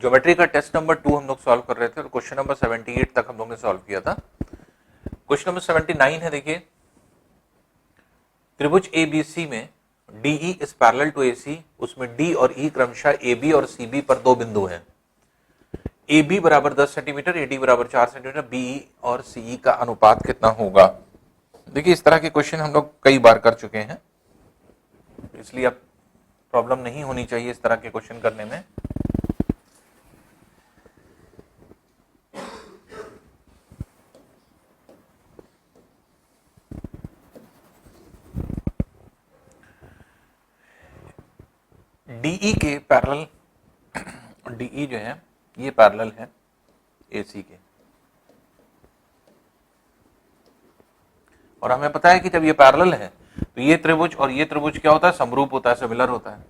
Geometry का test number 2 हम लोग सॉल्व कर रहे थे और क्वेश्चन नंबर 78 तक हम लोग ने सॉल्व किया था। क्वेश्चन नंबर 79 है, देखिए त्रिभुज एबीसी में DE is parallel to AC, उसमें डी और ई क्रमशः एबी और सीबी पर दो बिंदु हैं। AB बराबर 10 सेंटीमीटर, AD बराबर 4 सेंटीमीटर, BE और CE का अनुपात कितना होगा। देखिए इस तरह के क्वेश्चन हम लोग कई बार कर चुके हैं, इसलिए अब प्रॉब्लम नहीं होनी चाहिए इस तरह के क्वेश्चन करने में। DE के पैरेलल, DE जो है ये पैरेलल है AC के, और हमें पता है कि जब ये पैरेलल है तो ये त्रिभुज और ये त्रिभुज क्या होता है, समरूप होता है, सिमिलर होता है।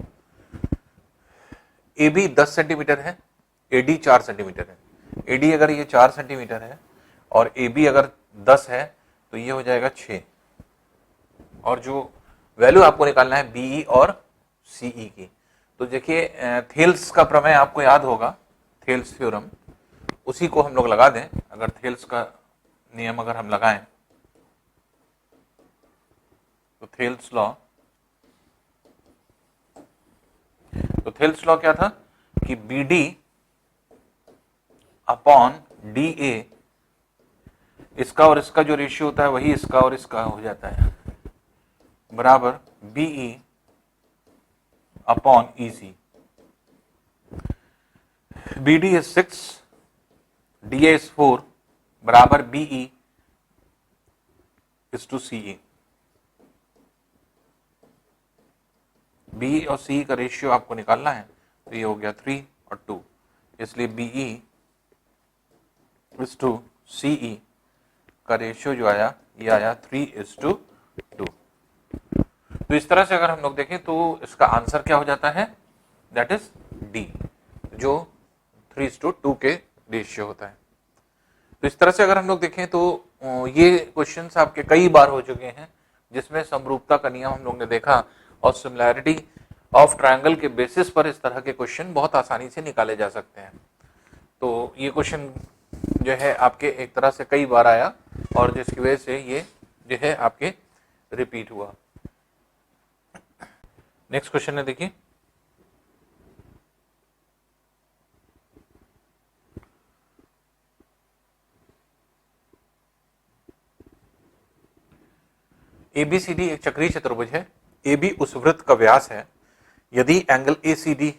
AB 10 सेंटीमीटर है, AD 4 सेंटीमीटर है। AD अगर ये 4 सेंटीमीटर है और AB अगर 10 है तो ये हो जाएगा 6, और जो वैल्यू आपको निकालना है BE और CE की। तो देखिए थेल्स का प्रमेय आपको याद होगा, थेल्स थ्योरम, उसी को हम लोग लगा दें। अगर थेल्स का नियम अगर हम लगाएं तो थेल्स लॉ क्या था कि BD अपॉन DA, इसका और इसका जो रेशियो होता है वही इसका और इसका हो जाता है, बराबर BE upon EC। BD is 6, DA is 4, बराबर BE is to CE। BE और CE का रेशियो आपको निकालना है, तो ये हो गया 3 और 2, इसलिए BE is to CE का रेशियो जो आया ये आया 3:2। तो इस तरह से अगर हम लोग देखें तो इसका आंसर क्या हो जाता है, दैट इज डी, जो 3:2 के रेशियो होता है। तो इस तरह से अगर हम लोग देखें तो ये क्वेश्चंस आपके कई बार हो चुके हैं जिसमें समरूपता का नियम हम लोग ने देखा, और सिमिलैरिटी ऑफ ट्रायंगल के बेसिस पर इस तरह के क्वेश्चन बहुत आसानी से निकाले जा सकते हैं। तो ये क्वेश्चन जो है आपके एक तरह से कई बार आया और जिसकी वजह से ये जो है आपके रिपीट हुआ। नेक्स्ट क्वेश्चन है, देखिए ABCD एक चक्रीय चतुर्भुज है, AB उस वृत्त का व्यास है। यदि एंगल ACD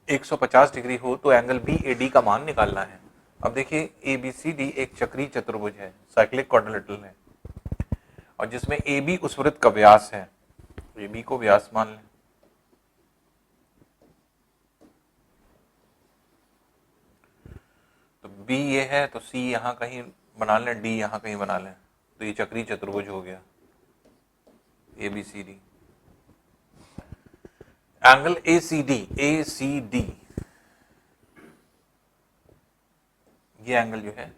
150 डिग्री हो तो एंगल BAD का मान निकालना है। अब देखिए ABCD एक चक्रीय चतुर्भुज है, साइक्लिक क्वाड्रिलेटरल है, और जिसमें AB उस वृत्त का व्यास है, AB को व्यास मान लें। तो B ये है तो C यहां कहीं बना लें, D यहां कहीं बना लें, तो ये चक्रीय चतुर्भुज हो गया ABCD। एंगल ACD ये एंगल जो है,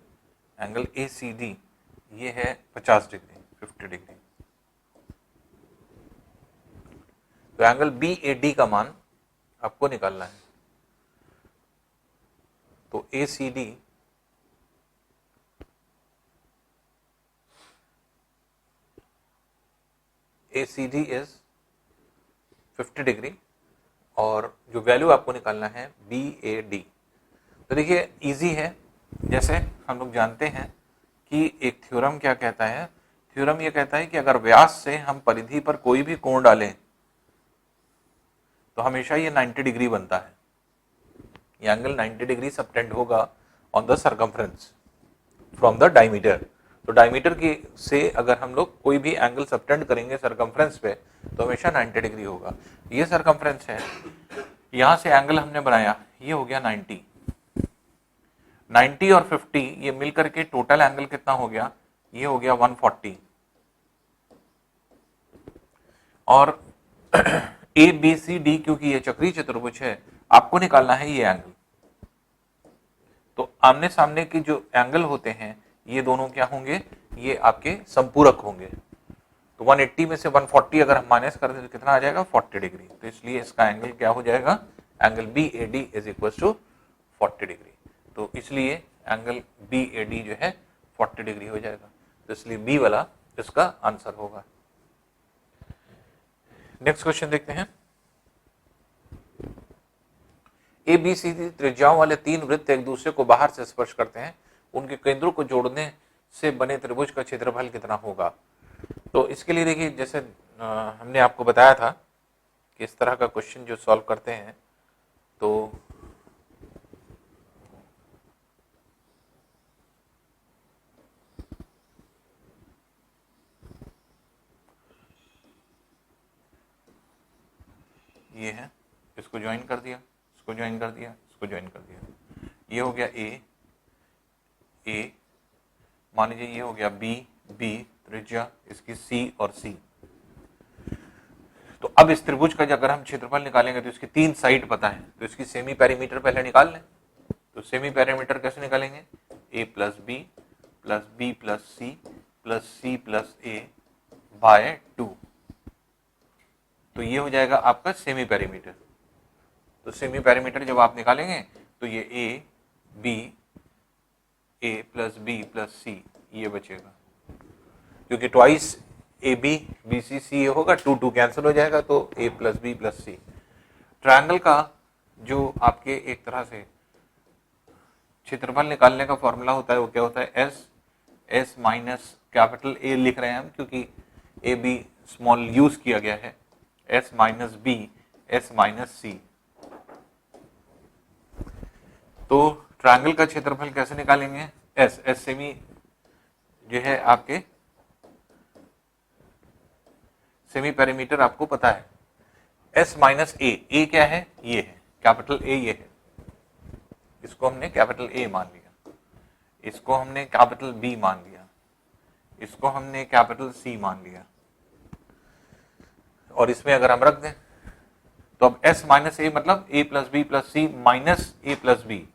एंगल ACD ये है 50 डिग्री, 50 डिग्री। तो एंगल BAD का मान आपको निकालना है। तो ACD इज 50 डिग्री, और जो वैल्यू आपको निकालना है BAD। तो देखिए इजी है, जैसे हम लोग जानते हैं कि एक थ्योरम क्या कहता है, थ्योरम ये कहता है कि अगर व्यास से हम परिधि पर कोई भी कोण डालें तो हमेशा ये 90 डिग्री बनता है। ये एंगल 90 डिग्री सबटेंड होगा on the circumference from the diameter. तो डायमीटर की से अगर हम लोग कोई भी एंगल सबटेंड करेंगे सर्कमफ्रेंस पे तो हमेशा 90 डिग्री होगा। ये सर्कमफ्रेंस है, यहां से एंगल हमने बनाया, ये हो गया 90, 90 और 50 ये मिलकर के टोटल एंगल कितना हो गया, ये हो गया 140। और ABCD क्योंकि ये चक्रीय चतुर्भुज है, आपको निकालना है ये एंगल। तो आमने सामने के जो एंगल होते हैं ये दोनों क्या होंगे, ये आपके संपूरक होंगे। तो 180 में से 140 अगर हम माइनस कर दें तो कितना आ जाएगा, 40 डिग्री। तो इसलिए इसका एंगल क्या हो जाएगा, angle BAD is equal to 40 degree. तो इसलिए एंगल BAD जो है 40 डिग्री हो जाएगा, तो इसलिए बी वाला इसका आंसर होगा। नेक्स्ट क्वेश्चन देखते हैं। ABCD त्रिज्याओं वाले तीन वृत्त एक दूसरे को बाहर से स्पर्श करते हैं, उनके केंद्रों को जोड़ने से बने त्रिभुज का क्षेत्रफल कितना होगा। तो इसके लिए देखिए, जैसे हमने आपको बताया था कि इस तरह का क्वेश्चन जो सॉल्व करते हैं, तो ये है, इसको ज्वाइन कर दिया, इसको ज्वाइन कर दिया, इसको ज्वाइन कर दिया, ये हो गया ए, मान लीजिए ये हो गया बी त्रिज्या इसकी सी और सी। तो अब इस त्रिभुज का अगर हम क्षेत्रफल निकालेंगे तो इसकी तीन साइड पता है, तो इसकी सेमी पेरीमीटर पहले निकाल लें। तो सेमी पेरीमीटर कैसे निकालेंगे, a plus B plus C plus A by 2। तो ये हो जाएगा आपका सेमी पेरीमीटर। तो सेमी पेरीमीटर जब आप निकालेंगे तो ये A plus B plus C ये बचेगा, क्योंकि twice A B B C C ये होगा, 2 कैंसिल हो जाएगा, तो A plus B plus C. Triangle का जो आपके एक तरह से क्षेत्रफल निकालने का फॉर्मूला होता है वो क्या होता है, एस माइनस कैपिटल ए लिख रहे हैं हम, क्योंकि ए बी स्मॉल यूज किया गया है, S minus B S minus C. तो ट्रायंगल का क्षेत्रफल कैसे निकालेंगे, एस सेमी जो है आपके सेमी पेरीमीटर आपको पता है, एस माइनस ए क्या है, ये है कैपिटल ए, ये है, इसको हमने कैपिटल ए मान लिया, इसको हमने कैपिटल बी मान लिया, इसको हमने कैपिटल सी मान लिया, और इसमें अगर हम रख दें तो अब s माइनस ए मतलब a plus B plus C minus A plus B,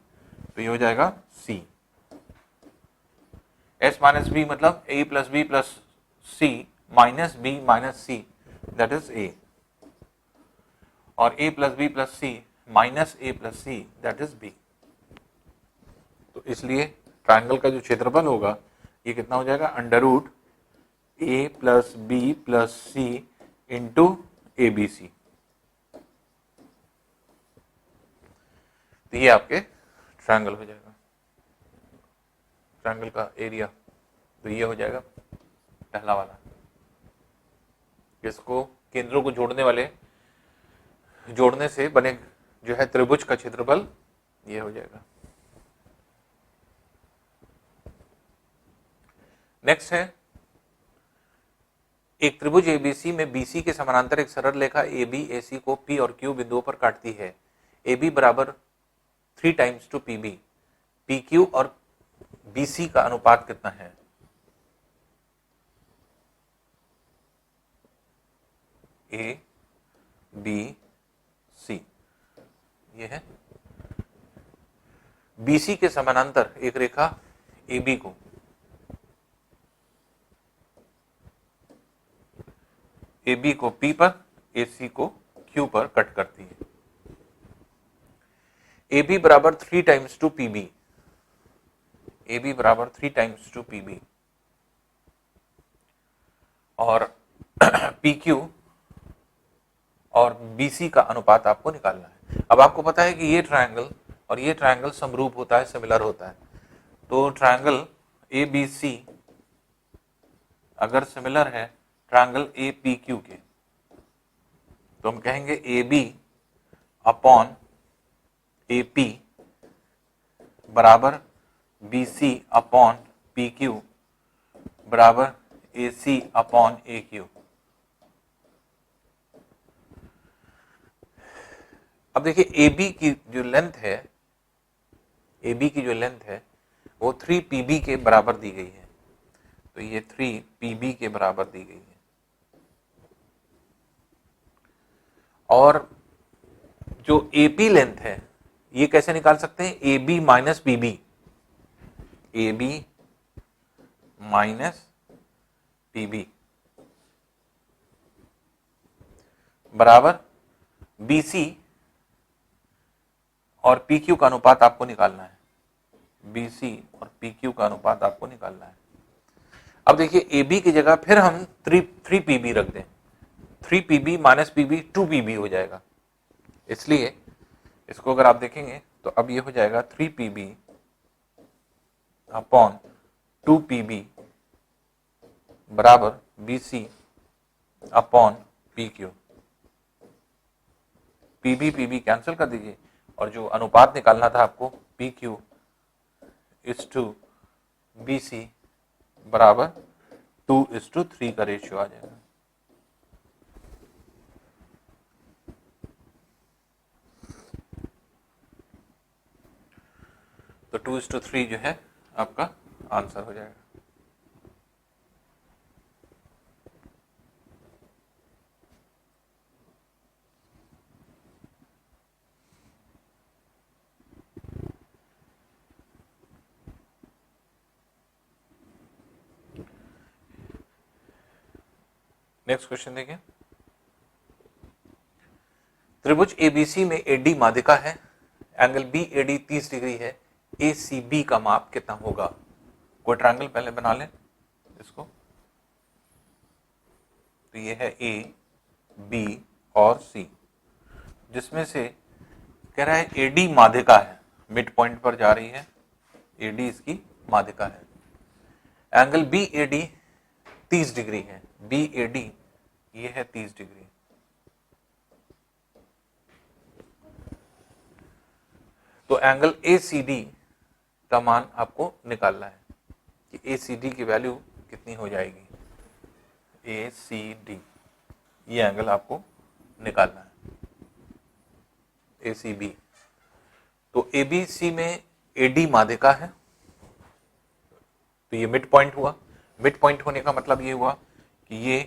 तो ये हो जाएगा c। s माइनस बी मतलब a plus B plus C minus B minus C, that is a, और a plus B plus C minus A plus C, that is b। तो इसलिए triangle का जो क्षेत्रफल होगा ये कितना हो जाएगा, under root a plus B plus C into ABC। तो ये आपके ट्रायंगल हो जाएगा, ट्रायंगल का एरिया। तो ये हो जाएगा पहला वाला, इसको केंद्रों को जोड़ने से बने जो है त्रिभुज का क्षेत्रफल ये हो जाएगा। नेक्स्ट है, एक त्रिभुज ABC में BC के समानांतर एक सरल रेखा AB AC को P और Q बिंदुओं पर काटती है। AB बराबर 3 टाइम्स टू PB, PQ और BC का अनुपात कितना है। A B C ये है, BC के समानांतर एक रेखा AB को AB को P पर AC को Q पर कट करती है। AB बराबर 3 टाइम्स टू PB, AB बराबर 3 टाइम्स टू PB, और PQ और BC का अनुपात आपको निकालना है। अब आपको पता है कि ये ट्रायंगल और ये ट्रायंगल समरूप होता है, सिमिलर होता है। तो ट्रायंगल ABC अगर सिमिलर है ट्रायंगल APQ के, तो हम कहेंगे AB अपॉन AP बराबर BC अपॉन PQ बराबर AC अपॉन AQ। अब देखिए AB की जो लेंथ है, AB की जो लेंथ है वो 3PB के बराबर दी गई है, तो ये 3PB के बराबर दी गई है। और जो AP लेंथ है ये कैसे निकाल सकते हैं, AB minus PB, AB minus PB बराबर BC और पी क्यू का अनुपात आपको निकालना है, BC और PQ का अनुपात आपको निकालना है। अब देखिए AB की जगह फिर हम 3PB रख दें, 3PB माइनस PB 2PB हो जाएगा, इसलिए इसको अगर आप देखेंगे तो अब ये हो जाएगा 3PB अपॉन 2PB बराबर BC upon PQ। PB cancel कर दीजिए और जो अनुपात निकालना था आपको PQ इस टू BC बराबर 2:3 का रेशियो आ जाएगा। तो 2:3 जो है आपका आंसर हो जाएगा। नेक्स्ट क्वेश्चन देखिए, त्रिभुज ABC में AD माध्यिका है, एंगल BAD 30 डिग्री है, ACB का माप कितना होगा? कोई ट्रायंगल पहले बना लें इसको, तो ये है A, B और C, जिसमें से कह रहा है AD माध्यिका है, मिड पॉइंट पर जा रही है, AD इसकी माध्यिका है, एंगल BAD 30 डिग्री है, BAD ये है 30 डिग्री, तो एंगल ACD का मान आपको निकालना है कि ACD की वैल्यू कितनी हो जाएगी। ACD ये एंगल आपको निकालना है, ACB। तो ABC में AD माध्यिका है, तो ये मिड पॉइंट हुआ। मिड पॉइंट होने का मतलब ये हुआ कि ये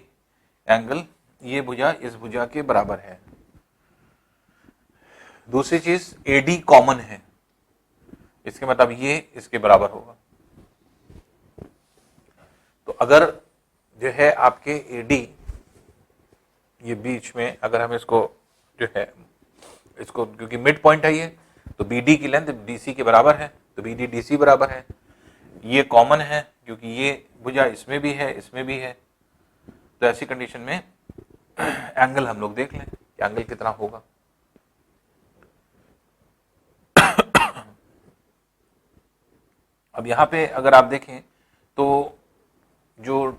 एंगल, ये भुजा इस भुजा के बराबर है। दूसरी चीज AD कॉमन है, इसके मतलब ये इसके बराबर होगा। तो अगर जो है आपके AD ये बीच में, अगर हम इसको जो है इसको, क्योंकि मिड पॉइंट है ये, तो BD की लेंथ DC के बराबर है, तो BD DC बराबर है। ये कॉमन है क्योंकि ये भुजा इसमें भी है, इसमें भी है, तो ऐसी कंडीशन में एंगल हम लोग देख लें कि एंगल कितना होगा। अब यहां पे अगर आप देखें तो जो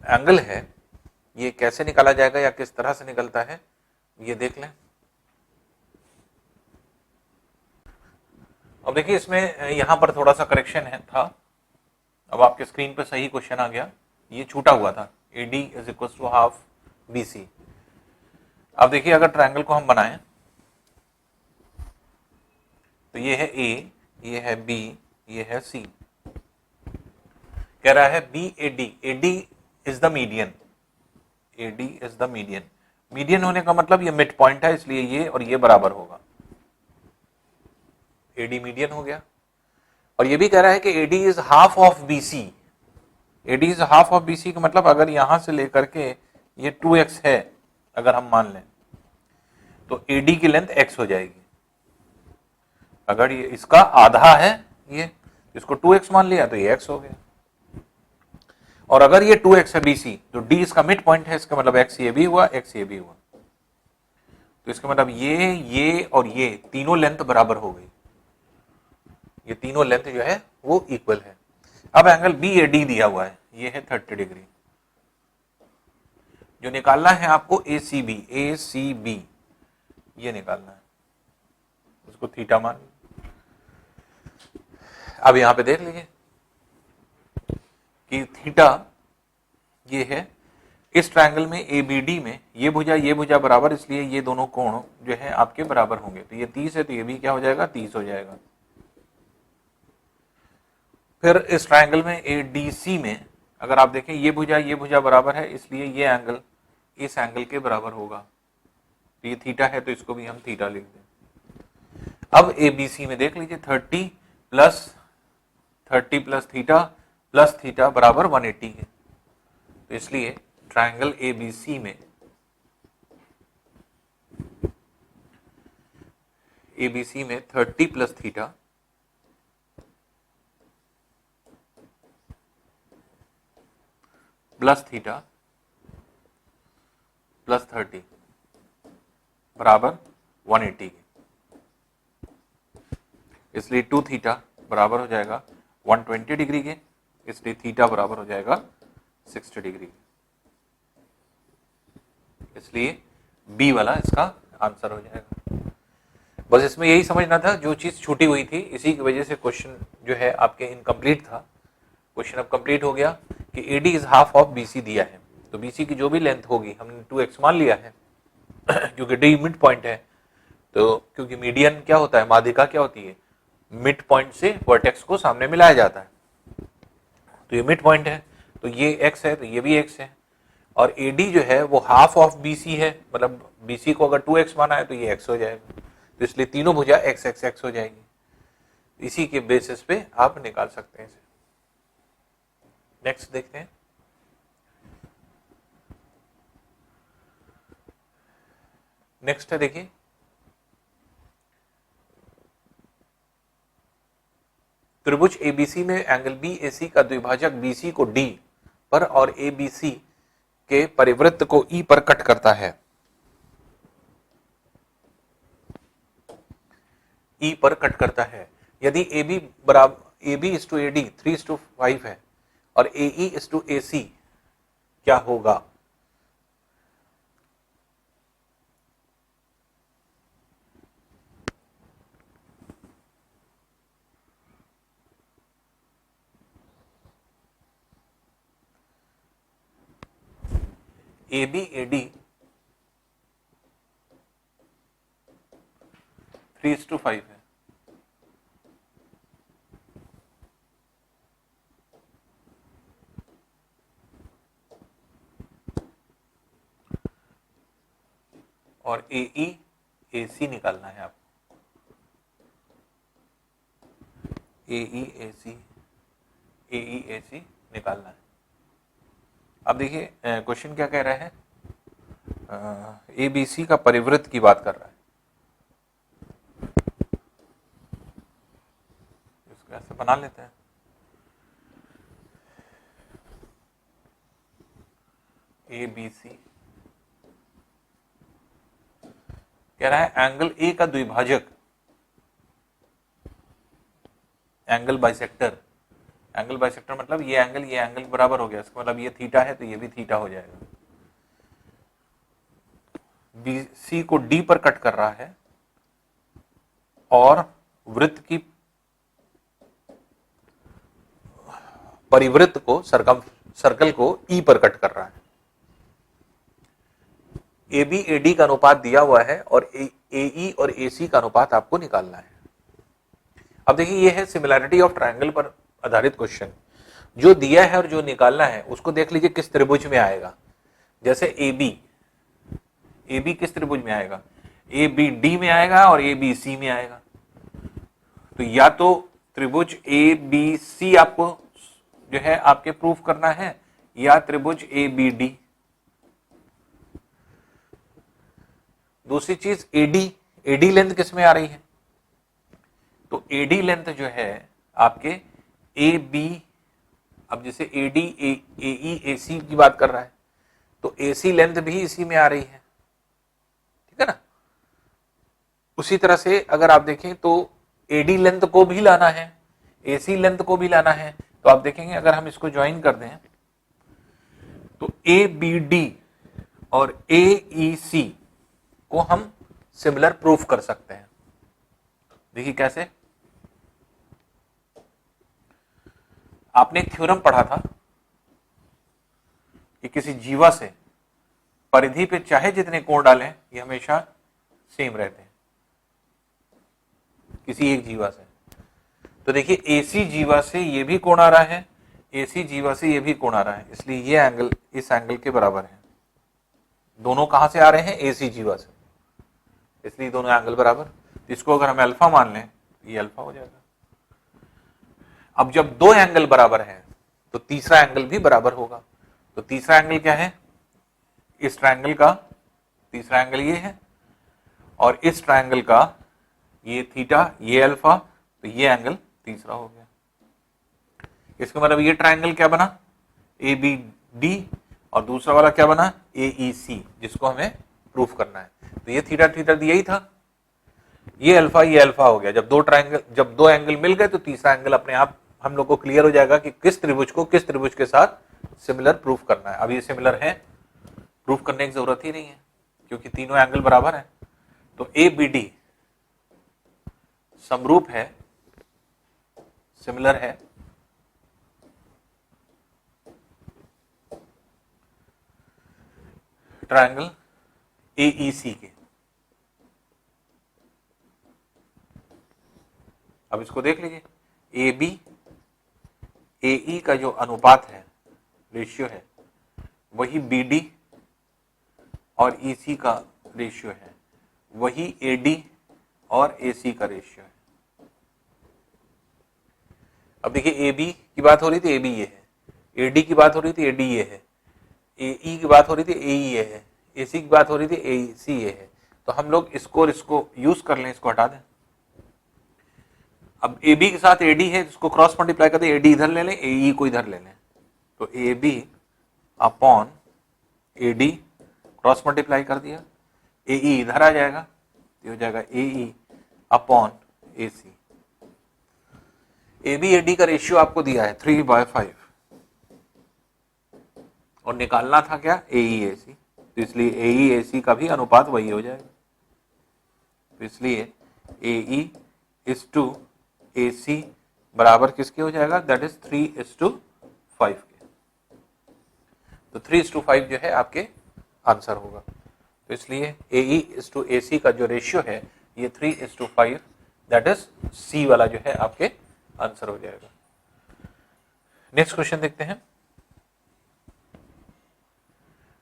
एंगल है ये कैसे निकाला जाएगा या किस तरह से निकलता है ये देख लें। अब देखिए इसमें यहां पर थोड़ा सा करेक्शन है था, अब आपके स्क्रीन पर सही क्वेश्चन आ गया, ये छूटा हुआ था, AD is equal to half BC। अब देखिए अगर ट्रायंगल को हम बनाएं तो ये है A, ये है B, ये है C। कह रहा है BAD, AD is the median, AD is the median. Median होने का मतलब ये मिड पॉइंट है, इसलिए ये और ये बराबर होगा, AD मीडियन हो गया। और ये भी कह रहा है कि AD is half of BC, AD is half of BC का मतलब अगर यहां से लेकर के ये 2x है, अगर हम मान लें तो AD की लेंथ x हो जाएगी। अगर ये इसका आधा है, ये इसको 2x मान लिया तो ये x हो गया। और अगर ये 2x है BC, तो D इसका मिड पॉइंट है, इसका मतलब x ये भी हुआ, x ये भी हुआ, तो इसका मतलब ये और ये तीनों लेंथ बराबर हो गई, ये तीनों लेंथ जो है वो इक्वल है। अब एंगल BAD दिया हुआ है, ये है 30 डिग्री। जो निकालना है आपको ACB ये निकालना है, उसको थीटा मान। अब यहां पे देख लीजिए कि थीटा ये है, इस ट्रायंगल में ABD में ये भुजा बराबर, इसलिए ये दोनों कोण जो है आपके बराबर होंगे, तो ये 30 है तो ये भी क्या हो जाएगा, 30 हो जाएगा। फिर इस ट्रायंगल में ADC में अगर आप देखें ये भुजा बराबर है, इसलिए ये एंगल इस एंगल के बराबर होगा, तो ये थीटा है तो इसको भी हम थीटा लिख दें। अब ABC में देख लीजिए 30 प्लस थीटा बराबर 180 है, तो इसलिए ट्रायंगल ABC में ABC में 30 plus theta plus theta plus 30 बराबर 180 के, इसलिए 2 थीटा बराबर हो जाएगा 120 डिग्री के, इसलिए थीटा बराबर हो जाएगा 60 डिग्री के, इसलिए बी वाला इसका आंसर हो जाएगा। बस इसमें यही समझना था, जो चीज छूटी हुई थी इसी की वजह से क्वेश्चन जो है आपके इनकम्प्लीट था। क्वेश्चन अब कंप्लीट हो गया कि AD is half of BC दिया है, तो BC की जो भी लेंथ होगी हमने 2x मान लिया है क्योंकि D मिड पॉइंट है, तो क्योंकि मीडियन क्या होता है, माध्यिका क्या होती है, मिड पॉइंट से वर्टेक्स को सामने मिलाया जाता है, तो ये मिड पॉइंट है, तो ये x है तो ये भी x है, और AD जो है वो हाफ ऑफ BC है, मतलब BC को अगर 2x माना है तो ये x हो जाएगा, तो इसलिए तीनों भुजा x x x हो जाएगी। इसी के बेसिस पे आप निकाल सकते हैं इसे। नेक्स्ट देखते हैं। नेक्स्ट है, देखिए त्रिभुज ABC में एंगल BAC का द्विभाजक BC को D पर और ABC के परिवृत्त को E पर कट करता है। E पर कट करता है। यदि AB बराबर AB/AD 3:5 है और AE/AC क्या होगा? AB/AD 3:5 है, और AE/AC निकालना है आपको। AE/AC निकालना है। अब देखिए क्वेश्चन क्या कह रहा है, ABC का परिवृत्त की बात कर रहा है। इसको ऐसे बना लेते हैं, ABC कह रहा है एंगल A का द्विभाजक, एंगल बाइसेक्टर। एंगल बाइसेक्टर मतलब ये एंगल बराबर हो गया, इसका मतलब ये थीटा है तो ये भी थीटा हो जाएगा। BC को D पर कट कर रहा है और वृत्त की परिवृत्त को सर्कल को E पर कट कर रहा है। AB/AD का अनुपात दिया हुआ है और AE और AC का अनुपात आपको निकालना है। अब देखिए ये है सिमिलैरिटी ऑफ ट्रायंगल पर आधारित क्वेश्चन। जो दिया है और जो निकालना है उसको देख लीजिए किस त्रिभुज में आएगा। जैसे AB किस त्रिभुज में आएगा, ABD में आएगा और ABC में आएगा। तो या तो त्रिभुज ABC आपको जो है आपके प्रूफ करना है या त्रिभुज ABD। दूसरी चीज AD लेंथ किस में आ रही है, तो AD लेंथ जो है आपके AB, अब जैसे AD AE AC की बात कर रहा है तो AC लेंथ भी इसी में आ रही है, ठीक है ना। उसी तरह से अगर आप देखें तो AD लेंथ को भी लाना है, AC लेंथ को भी लाना है, तो आप देखेंगे अगर हम इसको ज्वाइन कर दें तो ABD और AEC को हम सिमिलर प्रूफ कर सकते हैं। देखिए कैसे, आपने एक थ्योरम पढ़ा था कि किसी जीवा से परिधि पे चाहे जितने कोण डालें ये हमेशा सेम रहते हैं किसी एक जीवा से। तो देखिए AC जीवा से ये भी कोण आ रहा है, AC जीवा से ये भी कोण आ रहा है, इसलिए ये एंगल इस एंगल के बराबर है। दोनों कहां से आ रहे हैं, AC जीवा से, इसलिए दोनों एंगल बराबर। तो इसको अगर हम अल्फा मान लें ये अल्फा हो जाएगा। अब जब दो एंगल बराबर हैं तो तीसरा एंगल भी बराबर होगा। तो तीसरा एंगल क्या है, इस ट्रायंगल का तीसरा एंगल ये है और इस ट्रायंगल का ये थीटा, ये अल्फा, तो ये एंगल तीसरा हो गया। इसका मतलब ये ट्राइंगल क्या बना, ए बी डी, और दूसरा वाला क्या बना, ए ई सी, जिसको हमें प्रूफ करना है। तो ये थीटा थीटा दिया ही था, ये अल्फा हो गया। जब दो एंगल मिल गए तो तीसरा एंगल अपने आप हम लोग को क्लियर हो जाएगा कि किस त्रिभुज को किस त्रिभुज के साथ सिमिलर प्रूफ करना है। अब ये सिमिलर है, प्रूफ करने की जरूरत ही नहीं है क्योंकि तीनों एंगल बराबर है। तो ए बी डी समरूप है, सिमिलर है ट्रायंगल एईसी के। अब इसको देख लीजिए, ए बी ए ई का जो अनुपात है, रेशियो है, वही बी डी और ई सी का रेशियो है, वही ए डी और ए सी का रेशियो है। अब देखिए, ए बी की बात हो रही थी, ए बी ये है, ए डी की बात हो रही थी, ए डी ये है, ए ई की बात हो रही थी, ए ई ये है, ए सी की बात हो रही थी, ए सी ये है। तो हम लोग इसको और इसको यूज कर लें, इसको हटा दें। अब ए बी के साथ ए डी है, इसको क्रॉस मल्टीप्लाई कर दें, ए डी इधर ले लें, ए ई को इधर ले लें, तो A B upon A D cross multiply कर दिया, ए ई इधर आ जाएगा, तो हो जाएगा A E upon A C. A B A D का रेशियो आपको दिया है 3/5 और निकालना था क्या, ए ई ए सी, तो इसलिए ए ई ए सी का भी अनुपात वही हो जाएगा। तो इसलिए ए ई इज टू ए सी बराबर किसके हो जाएगा, दैट इज 3:5 के। तो 3:5 जो है आपके आंसर होगा। तो इसलिए ए ई इज टू ए सी का जो रेशियो है ये 3:5, दैट इज सी वाला जो है आपके आंसर हो जाएगा। नेक्स्ट क्वेश्चन देखते हैं।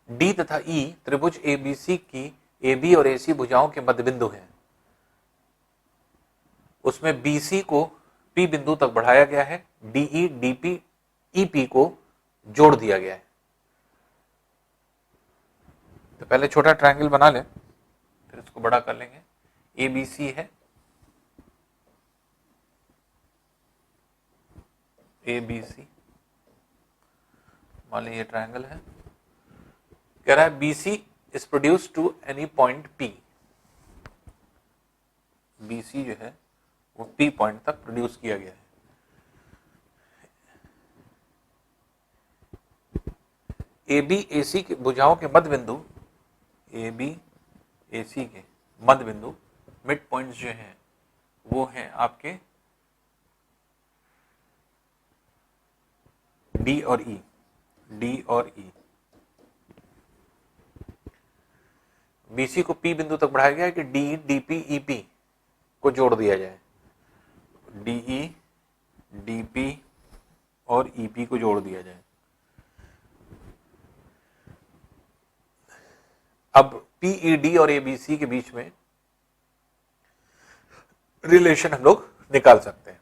डी तथा ई त्रिभुज एबीसी की ए बी और ए सी भुजाओं के मध्य बिंदु है। उसमें बीसी को पी बिंदु तक बढ़ाया गया है, डीई डीपी ईपी को जोड़ दिया गया है। तो पहले छोटा ट्रायंगल बना लें, फिर इसको बड़ा कर लेंगे। एबीसी है, एबीसी मान लीजिए ट्रायंगल है। कह रहा है BC is produce to any point P. BC जो है वो पी पॉइंट तक प्रोड्यूस किया गया है। ए बी ए सी के भुजाओं के मध्य बिंदु, ए बी ए सी के मध्य बिंदु मिड पॉइंट्स जो हैं वो हैं आपके डी और ई, डी और ई। बीसी को पी बिंदु तक बढ़ाया गया है कि डी डीपी ईपी को जोड़ दिया जाए, डीई डीपी और ईपी को जोड़ दिया जाए। अब पीईडी और एबीसी के बीच में रिलेशन हम लोग निकाल सकते हैं।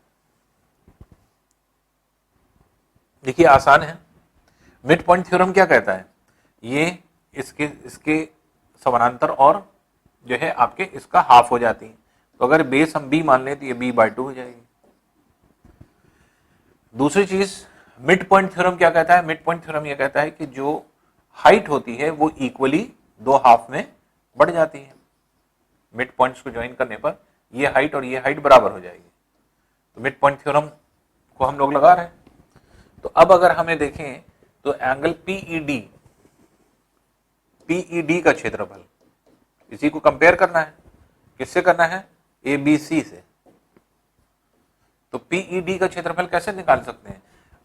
देखिए आसान है। मिड पॉइंट थ्योरम क्या कहता है, ये इसके समानांतर और जो है आपके इसका हाफ हो जाती है। तो अगर बेस हम बी मान लें तो ये b/2 हो जाएगी। दूसरी चीज मिड पॉइंट थ्योरम क्या कहता है, मिड पॉइंट थ्योरम ये कहता है कि जो हाइट होती है वो इक्वली दो हाफ में बढ़ जाती है। मिड पॉइंट्स को ज्वाइन करने पर ये हाइट और ये हाइट बराबर हो जाएगी। तो मिड पॉइंट थ्योरम को हम लोग लगा रहे हैं। तो अब अगर हमें देखें तो एंगल पीईडी, पीईडी का क्षेत्रफल, इसी को कंपेयर करना है, किससे करना है, एबीसी से। तो पीईडी का क्षेत्रफल कैसे निकाल सकते हैं,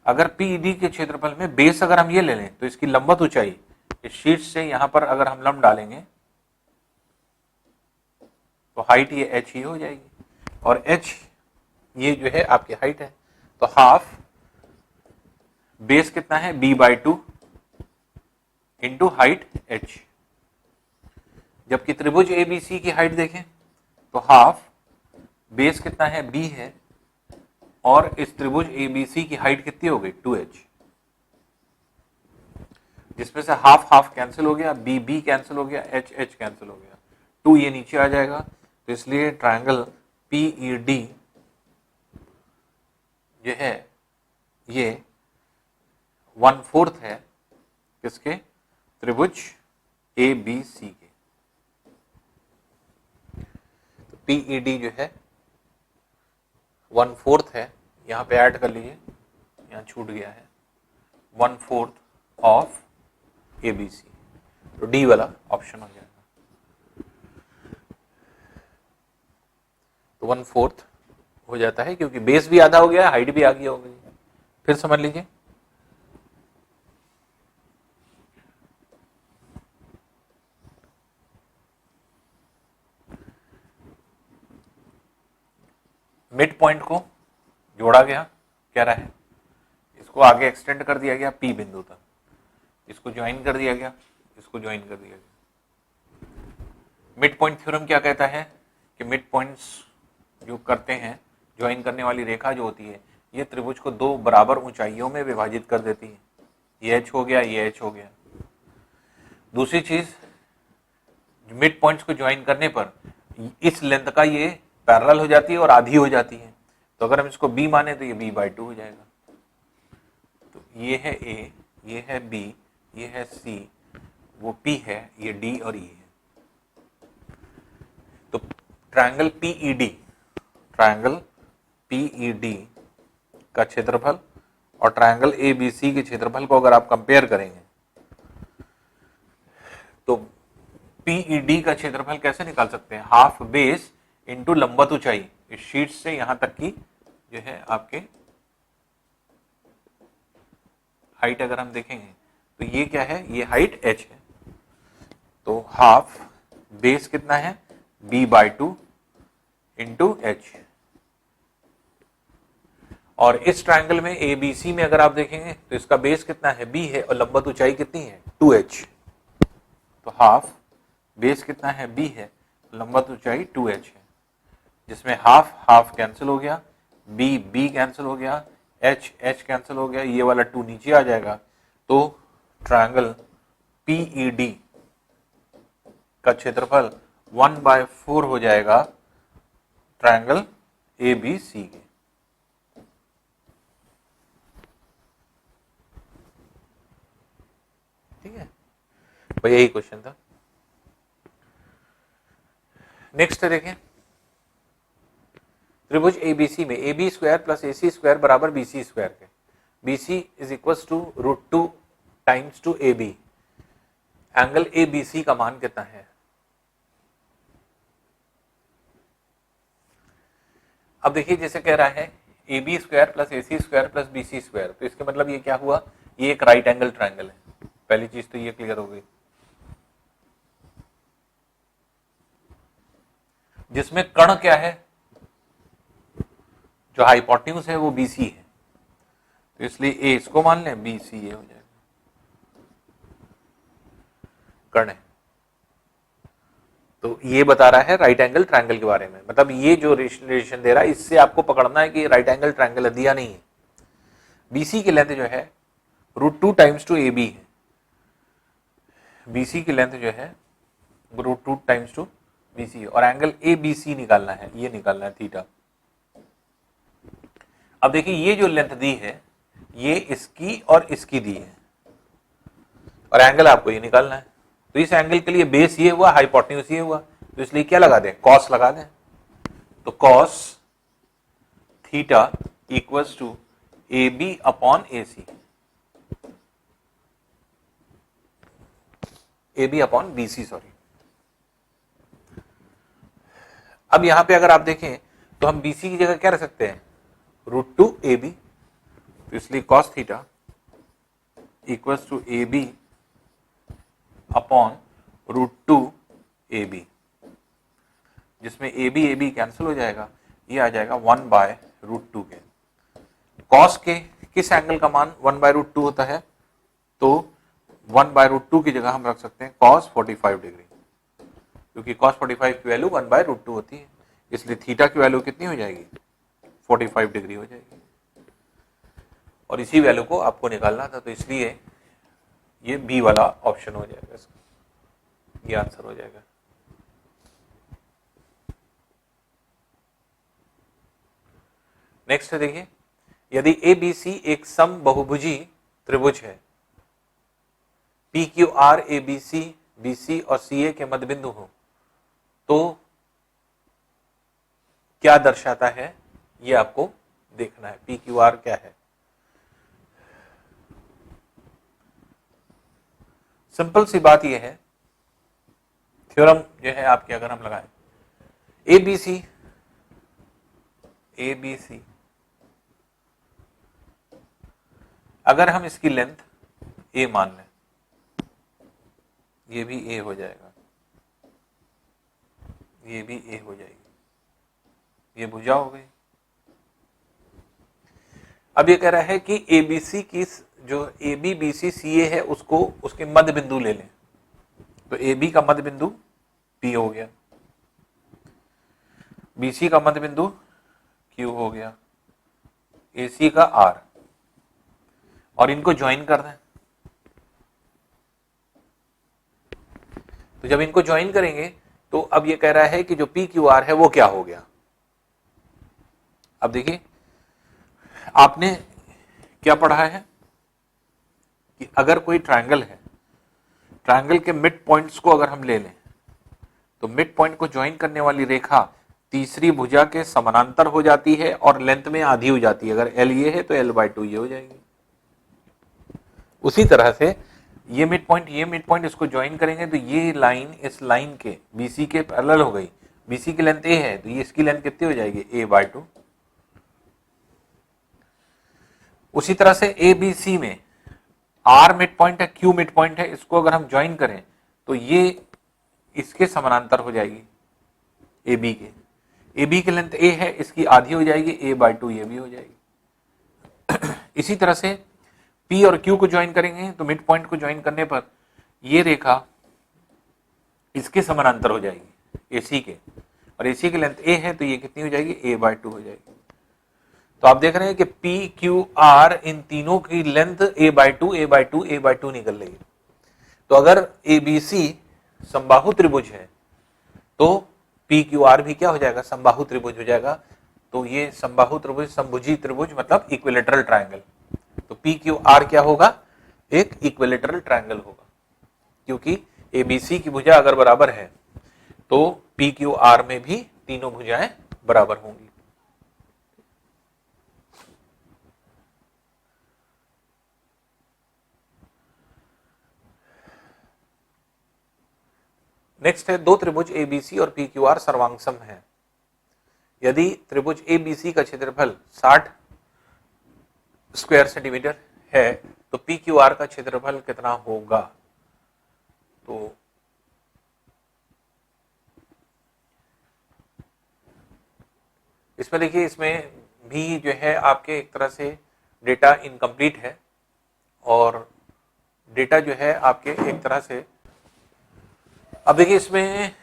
अगर पीईडी के क्षेत्रफल में बेस अगर हम ये ले लें तो इसकी लंबवत ऊंचाई इस शीर्ष से यहां पर अगर हम लंब डालेंगे तो हाइट ये h ही हो जाएगी और h ये जो है आपकी हाइट है। तो हाफ बेस कितना है b/2 इंटू हाइट h। जबकि त्रिभुज एबीसी की हाइट देखें तो हाफ बेस कितना है b है और इस त्रिभुज एबीसी की हाइट कितनी हो गई 2h, जिसमें से हाफ हाफ कैंसिल हो गया, बी बी कैंसिल हो गया, एच एच कैंसिल हो गया, 2 ये नीचे आ जाएगा। तो इसलिए ट्रायंगल PED जो है ये 1/4 है किसके, त्रिभुज ABC के। तो PED जो है 1/4 है, यहां पे ऐड कर लीजिए, यहां छूट गया है 1/4 ऑफ ABC, तो डी वाला ऑप्शन हो जाएगा। तो 1/4 हो जाता है क्योंकि बेस भी आधा हो गया, हाइट भी आगे हो गई। फिर समझ लीजिए, मिड पॉइंट को जोड़ा गया, कह रहा है इसको आगे एक्सटेंड कर दिया गया P बिंदु तक, इसको ज्वाइन कर दिया गया, इसको ज्वाइन कर दिया गया। मिड पॉइंट थ्योरम क्या कहता है कि मिड पॉइंट्स जो करते हैं, ज्वाइन करने वाली रेखा जो होती है, ये त्रिभुज को दो बराबर ऊंचाइयों में विभाजित कर देती है। ये H हो गया, ये H हो गया। दूसरी चीज, मिड पॉइंट्स को ज्वाइन करने पर इस लेंथ का ये पैरेलल हो जाती है और आधी हो जाती है। तो अगर हम इसको B माने तो ये B/2 हो जाएगा। तो ये है A, ये है B, ये है C, वो P है, ये D और E है। तो ट्रायंगल PED का क्षेत्रफल और ट्रायंगल ABC के क्षेत्रफल को अगर आप कंपेयर करेंगे तो PED का क्षेत्रफल कैसे निकाल सकते हैं, हाफ बेस इंटू लंबवत ऊंचाई, इस शीट से यहां तक की जो है आपके हाइट अगर हम देखेंगे तो ये क्या है, ये हाइट H है। तो हाफ बेस कितना है, B/2 इंटू H। और इस ट्रायंगल में ABC में अगर आप देखेंगे तो इसका बेस कितना है, B है, और लंबवत ऊंचाई कितनी है, 2H। तो हाफ बेस कितना है, B है, लंबवत ऊंचाई 2H है, जिसमें हाफ हाफ कैंसिल हो गया, B कैंसिल हो गया, H कैंसिल हो गया, ये वाला 2 नीचे आ जाएगा। तो ट्रायंगल PED का क्षेत्रफल 1/4 हो जाएगा ट्रायंगल ABC के। ठीक है, तो यही क्वेश्चन था। नेक्स्ट देखें, त्रिभुज ABC में AB² + AC² बराबर BC² के, BC is equal to √2 times two AB। Angle ABC का मान कितना है। अब देखिए, जैसे कह रहा है AB² + AC² + BC², तो इसके मतलब ये क्या हुआ, ये एक राइट एंगल ट्रायंगल है। पहली चीज तो ये क्लियर हो गई, जिसमें कर्ण क्या है, जो हाइपोटेन्यूज है वो BC है, तो इसलिए A इसको मान लें, BC ये हो जाएगा, कर्ण है। तो ये बता रहा है राइट एंगल ट्रायंगल के बारे में, मतलब ये जो रिलेशन दे रहा है इससे आपको पकड़ना है कि राइट एंगल ट्रायंगल दिया नहीं है। BC की लेंथ जो है √2 टाइम्स टू AB है, BC की लेंथ जो है √2 टाइम्स टू BC, और एंगल ABC निकालना है, ये निकालना है थीटा। अब देखिए, ये जो लेंथ दी है ये इसकी और इसकी दी है, और एंगल आपको ये निकालना है। तो इस एंगल के लिए बेस ये हुआ, हाइपोटेन्यूज ये हुआ, तो इसलिए क्या लगा दें, कॉस लगा दें। तो cos theta equals to AB/AC, AB/BC, sorry. अब यहां पे अगर आप देखें तो हम BC की जगह क्या रख सकते हैं, √2 AB, तो इसलिए cos theta equals to AB/√2 AB, जिसमें AB कैंसिल हो जाएगा, ये आ जाएगा 1/√2 के। कॉस के किस एंगल का मान 1/√2 होता है, तो 1/√2 की जगह हम रख सकते हैं cos 45 डिग्री, क्योंकि cos 45 की वैल्यू 1/√2 होती है, इसलिए थीटा की वैल्यू कितनी हो जाएगी, 45 डिग्री हो जाएगी। और इसी वैल्यू को आपको निकालना था, तो इसलिए ये बी वाला ऑप्शन हो जाएगा, इसका ये आंसर हो जाएगा। नेक्स्ट देखिए, यदि ए बी सी एक सम बहुभुजी त्रिभुज है, P Q R A B C और सी ए के मध्य बिंदु हो, तो क्या दर्शाता है, ये आपको देखना है। पी क्यू आर क्या है? सिंपल सी बात यह है, थ्योरम जो है आपके अगर हम लगाएं, ए बी सी अगर हम इसकी लेंथ ए मान लें, ये भी ए हो जाएगा, ये भी ए हो जाएगी, ये भुजा हो गई। अब ये कह रहा है कि एबीसी की जो ए बी बी सी सी ए है उसको उसके मध्य बिंदु ले लें, तो ए बी का मध्य बिंदु पी हो गया, बीसी का मध्य बिंदु क्यू हो गया, ए सी का आर, और इनको ज्वाइन कर दें। तो जब इनको ज्वाइन करेंगे तो अब ये कह रहा है कि जो पी क्यू आर है वो क्या हो गया। अब देखिए, आपने क्या पढ़ा है कि अगर कोई ट्रायंगल है, ट्रायंगल के मिड पॉइंट्स को अगर हम ले लें, तो मिड पॉइंट को ज्वाइन करने वाली रेखा तीसरी भुजा के समानांतर हो जाती है और लेंथ में आधी हो जाती है। अगर एल ये है तो L/2 ये हो जाएगी। उसी तरह से ये मिड पॉइंट इसको ज्वाइन करेंगे तो ये लाइन इस लाइन के BC के पैरेलल हो गई। BC की लेंथ A है तो ये इसकी लेंथ कितनी हो जाएगी, A/2। उसी तरह से ABC में R मिड पॉइंट है, Q मिड पॉइंट है, इसको अगर हम ज्वाइन करें तो ये इसके समानांतर हो जाएगी AB के। AB की लेंथ A है, इसकी आधी हो जाएगी, A/2 ये भी हो जाएगी। इसी तरह से P और Q को ज्वाइन करेंगे तो मिड पॉइंट को ज्वाइन करने पर ये रेखा इसके समानांतर हो जाएगी AC के, और AC की लेंथ A है तो ये कितनी हो जाएगी, A/2 हो जाएगी। तो आप देख रहे हैं कि PQR इन तीनों की लेंथ A/2 निकल रही है। तो अगर ABC समबाहु त्रिभुज है तो PQR भी क्या हो जाएगा, समबाहु त्रिभुज हो जाएगा। तो ये समबाहु त्रिभुज, समभुजी त्रिभुज मतलब इक्विलेटरल ट्रायंगल। तो PQR क्या होगा, एक इक्विलेटरल ट्रायंगल होगा, क्योंकि ABC की भुजा अगर बराबर है तो PQR में भी तीनों भुजाएं बराबर होंगी। नेक्स्ट है, दो त्रिभुज ABC और PQR सर्वांगसम है। यदि त्रिभुज ABC का क्षेत्रफल 60 स्क्वायर सेंटीमीटर है तो PQR का क्षेत्रफल कितना होगा। तो इसमें देखिए, इसमें भी जो है आपके एक तरह से डेटा इनकम्प्लीट है, और डेटा जो है आपके एक तरह से, अब देखिए इसमें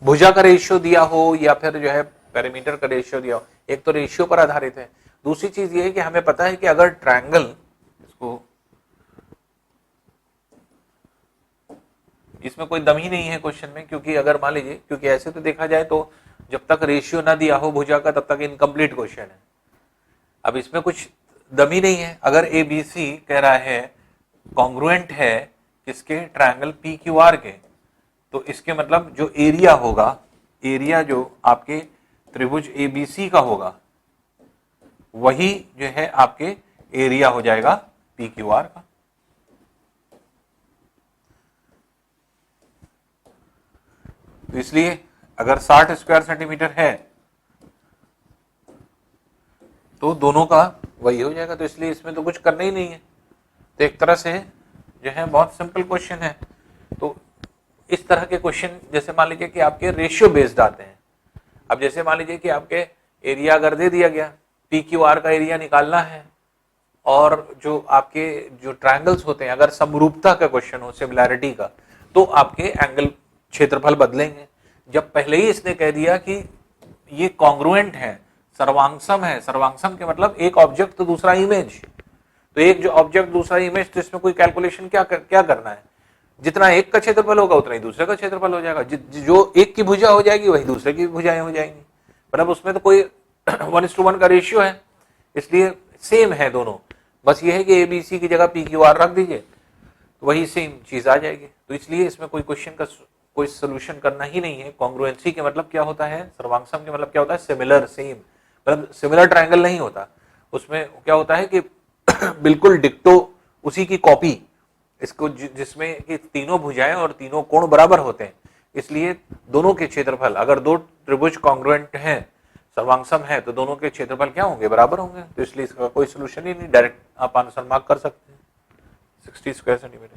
भुजा का रेशियो दिया हो या फिर जो है पैरामीटर का रेशियो दिया हो, एक तो रेशियो पर आधारित है। दूसरी चीज ये है कि हमें पता है कि अगर ट्रायंगल, इसको इसमें कोई दम ही नहीं है क्वेश्चन में, क्योंकि अगर मान लीजिए, क्योंकि ऐसे तो देखा जाए तो जब तक रेशियो ना दिया हो भुजा का तब तक इनकम्प्लीट क्वेश्चन है। अब इसमें कुछ दम ही नहीं है। अगर ABC कह रहा है कॉन्ग्रुएंट है किसके, ट्रायंगल PQR के, तो इसके मतलब जो एरिया होगा, एरिया जो आपके त्रिभुज ABC का होगा वही जो है आपके एरिया हो जाएगा PQR का। तो इसलिए अगर 60 स्क्वायर सेंटीमीटर है तो दोनों का वही हो जाएगा। तो इसलिए इसमें तो कुछ करना ही नहीं है। तो एक तरह से जो है बहुत सिंपल क्वेश्चन है। तो इस तरह के क्वेश्चन, जैसे मान लीजिए कि आपके रेशियो बेस्ड आते हैं। अब जैसे मान लीजिए कि आपके एरिया अगर दे दिया गया, PQR का एरिया निकालना है, और जो आपके जो ट्रायंगल्स होते हैं अगर समरूपता का क्वेश्चन हो, सिमिलैरिटी का, तो आपके एंगल क्षेत्रफल बदलेंगे। जब पहले ही इसने कह दिया कि ये कॉन्ग्रुएंट है, सर्वांगसम है, सर्वांगसम के मतलब एक ऑब्जेक्ट तो दूसरा इमेज, तो एक जो ऑब्जेक्ट दूसरा इमेज, तो इसमें कोई कैलकुलेशन क्या करना है, जितना एक का क्षेत्रफल होगा उतना ही दूसरे का क्षेत्रफल हो जाएगा। जो एक की भुजा हो जाएगी वही दूसरे की भुजाएं हो जाएंगी। मतलब उसमें तो कोई 1:1 का रेशियो है, इसलिए सेम है दोनों, बस ये है कि ABC की जगह PQR रख दीजिए तो वही सेम चीज आ जाएगी। तो इसलिए इसमें कोई क्वेश्चन का कोई सोल्यूशन करना ही नहीं है। कॉन्ग्रुएंसी के मतलब क्या होता है, सर्वांगसम के मतलब क्या होता है, सिमिलर, सेम, मतलब सिमिलर ट्रायंगल नहीं होता, उसमें क्या होता है कि बिल्कुल डिक्टो, उसी की कॉपी, इसको जिसमें कि तीनों भुजाएं और तीनों कोण बराबर होते हैं, इसलिए दोनों के क्षेत्रफल, अगर दो त्रिभुज कॉन्ग्रुएंट हैं, सर्वांगसम है, तो दोनों के क्षेत्रफल क्या होंगे, बराबर होंगे। तो इसलिए इसका कोई सोल्यूशन ही नहीं, डायरेक्ट आप आंसर मार्क कर सकते हैं 60 स्क्वायर सेंटीमीटर।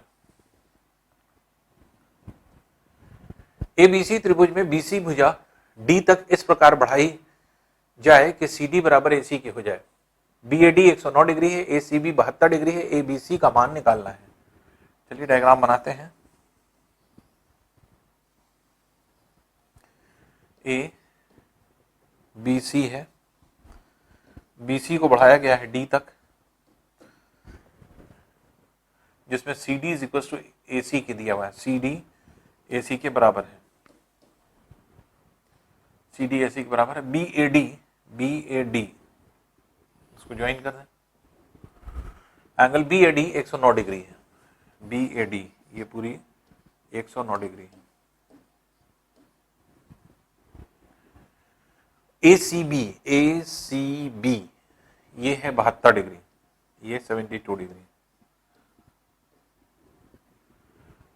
ABC त्रिभुज में BC भुजा D तक इस प्रकार बढ़ाई जाए कि CD बराबर AC की हो जाए। BAD 109 डिग्री है, ACB 72 डिग्री है, ABC का मान निकालना है। चलिए डायग्राम बनाते हैं। ABC है, BC को बढ़ाया गया है D तक, जिसमें CD is equal to AC की दिया हुआ है, CD AC के बराबर है, CD AC के बराबर है। BAD इसको ज्वाइन कर दें, एंगल BAD 109 डिग्री है, BAD ये पूरी 109 डिग्री है। ACB ये है 72 डिग्री, ये 72 डिग्री।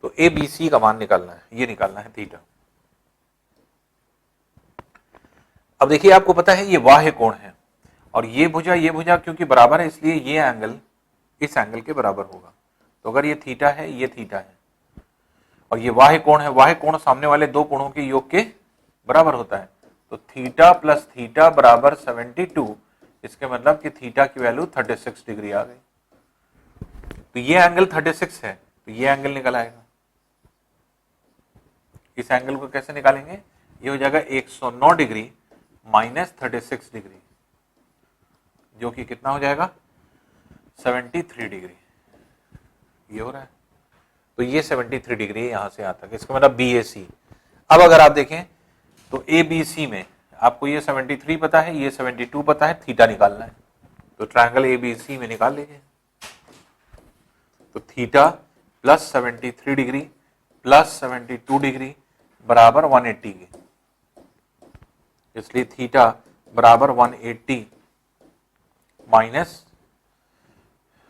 तो ABC का मान निकालना है, ये निकालना है थीटा। अब देखिए आपको पता है ये बाह्य कोण है और ये भुजा क्योंकि बराबर है, इसलिए ये एंगल इस एंगल के बराबर होगा। तो अगर ये थीटा है, ये थीटा है और ये बाह्य कोण है, बाह्य कोण सामने वाले दो कोणों के योग के बराबर होता है। तो थीटा प्लस थीटा बराबर 72, इसके मतलब कि थीटा की वैल्यू 36 डिग्री आ गई। तो ये एंगल 36 है, तो ये एंगल निकल आएगा। इस एंगल को कैसे निकालेंगे, ये हो जाएगा 109 डिग्री माइनस 36 डिग्री, जो कि कितना हो जाएगा 73 डिग्री, ये हो रहा है। तो ये 73 डिग्री यहां से यहां तक, इसका मतलब BAC। अब अगर आप देखें तो ABC में आपको ये 73 पता है, ये 72 पता है, थीटा निकालना है, तो ट्रायंगल ABC में निकाल लीजिए। तो theta plus 73 degree plus 72 degree बराबर 180 की, इसलिए थीटा बराबर 180 माइनस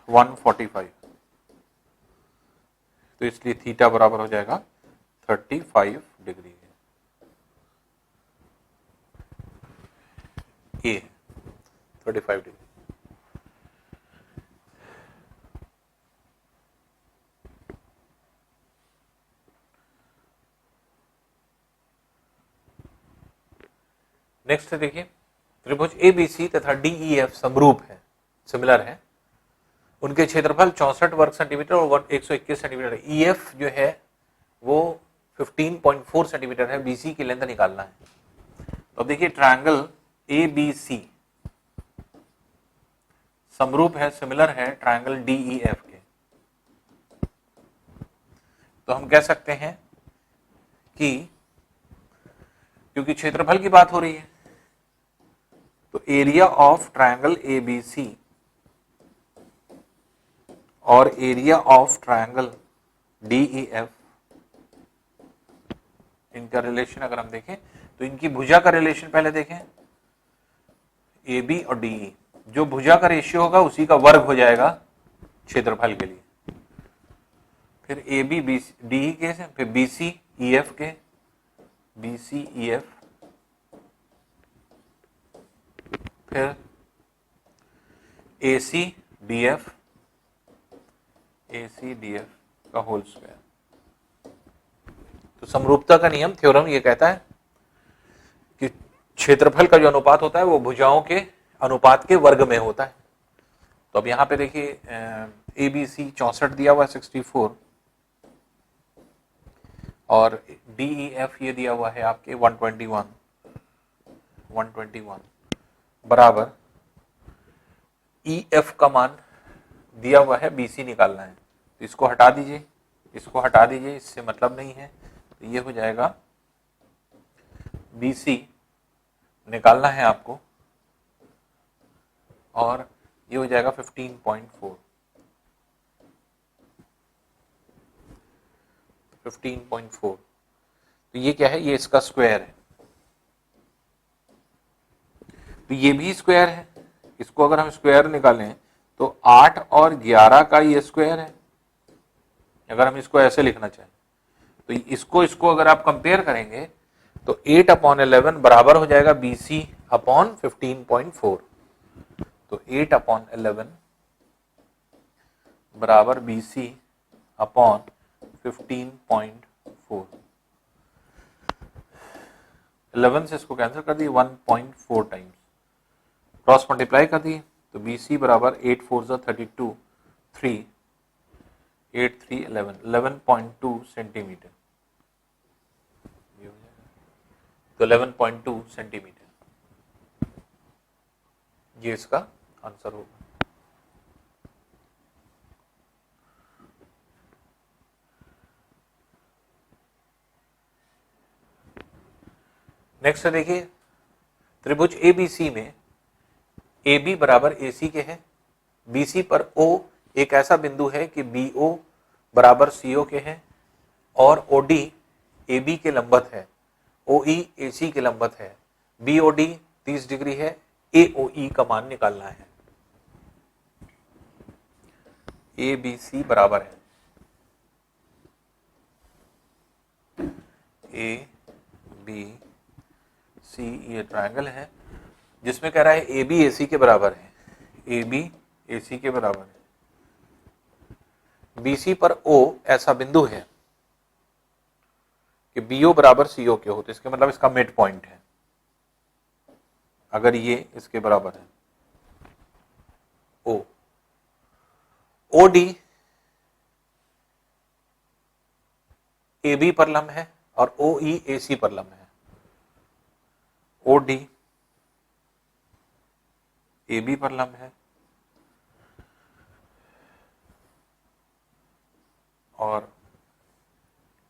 145, तो इसलिए थीटा बराबर हो जाएगा 35 डिग्री। ये 35 डिग्री। नेक्स्ट देखिए, त्रिभुज ABC तथा DEF समरूप है, सिमिलर है, उनके क्षेत्रफल 64 वर्ग सेंटीमीटर और 121 सेंटीमीटर है। EF जो है वो 15.4 सेंटीमीटर है, BC की लेंथ निकालना है। तो अब देखिए ट्रायंगल ABC समरूप है, सिमिलर है ट्रायंगल DEF के। तो हम कह सकते हैं कि क्योंकि क्षेत्रफल की बात हो रही है, तो एरिया ऑफ ट्रायंगल ABC और एरिया ऑफ ट्रायंगल DEF, इनका रिलेशन अगर हम देखें तो इनकी भुजा का रिलेशन पहले देखें, AB और DE, जो भुजा का रेशियो होगा उसी का वर्ग हो जाएगा क्षेत्रफल के लिए। फिर AB DE के, फिर BC EF के, BC EF, फिर AC DF का होल स्क्वायर। तो समरूपता का नियम, थ्योरम ये कहता है कि क्षेत्रफल का जो अनुपात होता है वो भुजाओं के अनुपात के वर्ग में होता है। तो अब यहां पे देखिए ABC 64 दिया हुआ है 64 और DEF ये दिया हुआ है आपके 121 बराबर EF का मान दिया हुआ है, BC निकालना है। तो इसको हटा दीजिए, इसको हटा दीजिए, इससे मतलब नहीं है। तो ये हो जाएगा BC निकालना है आपको, और ये हो जाएगा 15.4। 15.4 तो ये क्या है, ये इसका स्क्वायर है, तो ये भी स्क्वायर है। इसको अगर हम स्क्वायर निकालें तो 8 और 11 का ये स्क्वायर है। अगर हम इसको ऐसे लिखना चाहें तो इसको अगर आप कंपेयर करेंगे तो 8/11 बराबर हो जाएगा BC अपॉन 15.4। तो 8/11 बराबर BC अपॉन 15.4। 11 से इसको कैंसिल कर दिए, 1.4 टाइम्स क्रॉस मल्टीप्लाई कर दिए तो BC बराबर 8 4 32 3 8 3 11 11.2 सेंटीमीटर। तो 11.2 सेंटीमीटर ये इसका आंसर होगा। नेक्स्ट देखिए, त्रिभुज ABC में AB बराबर AC के है, BC पर O एक ऐसा बिंदु है कि BO बराबर CO के है, और OD AB के लंबवत है, OE AC के लंबवत है, BOD 30 डिग्री है, AOE का मान निकालना है। ABC बराबर है ABC, ये ट्रायंगल है जिसमें कह रहा है AB AC के बराबर है, AB AC के बराबर है, BC पर O ऐसा बिंदु है कि BO बराबर CO के हो, तो इसके मतलब इसका मिड पॉइंट है। अगर ये इसके बराबर है O, OD AB पर लंब है और OE AC पर लंब है। OD AB पर लंब है और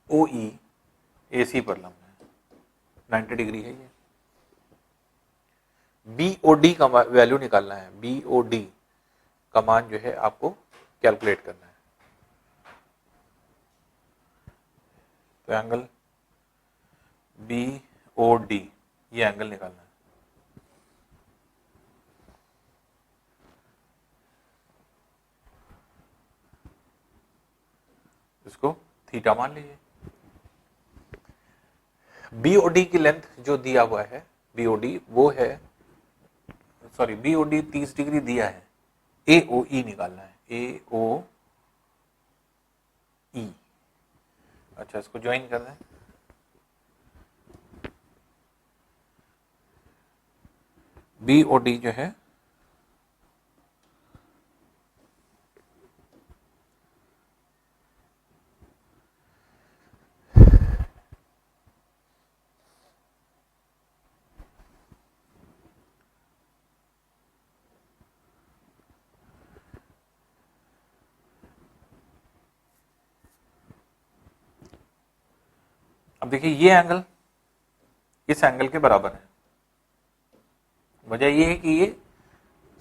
OE AC पर लंब है, 90 डिग्री है ये। BOD का वैल्यू निकालना है, BOD का मान जो है आपको कैलकुलेट करना है। तो एंगल BOD ये एंगल निकालना है। इसको थीटा मान लीजिए। BOD की लेंथ जो दिया हुआ है, BOD वो है, सॉरी BOD 30 डिग्री दिया है, AOE निकालना है, AOE। अच्छा, इसको ज्वाइन कर दें। BOD जो है अब देखिए ये एंगल इस एंगल के बराबर है। वजह ये है कि ये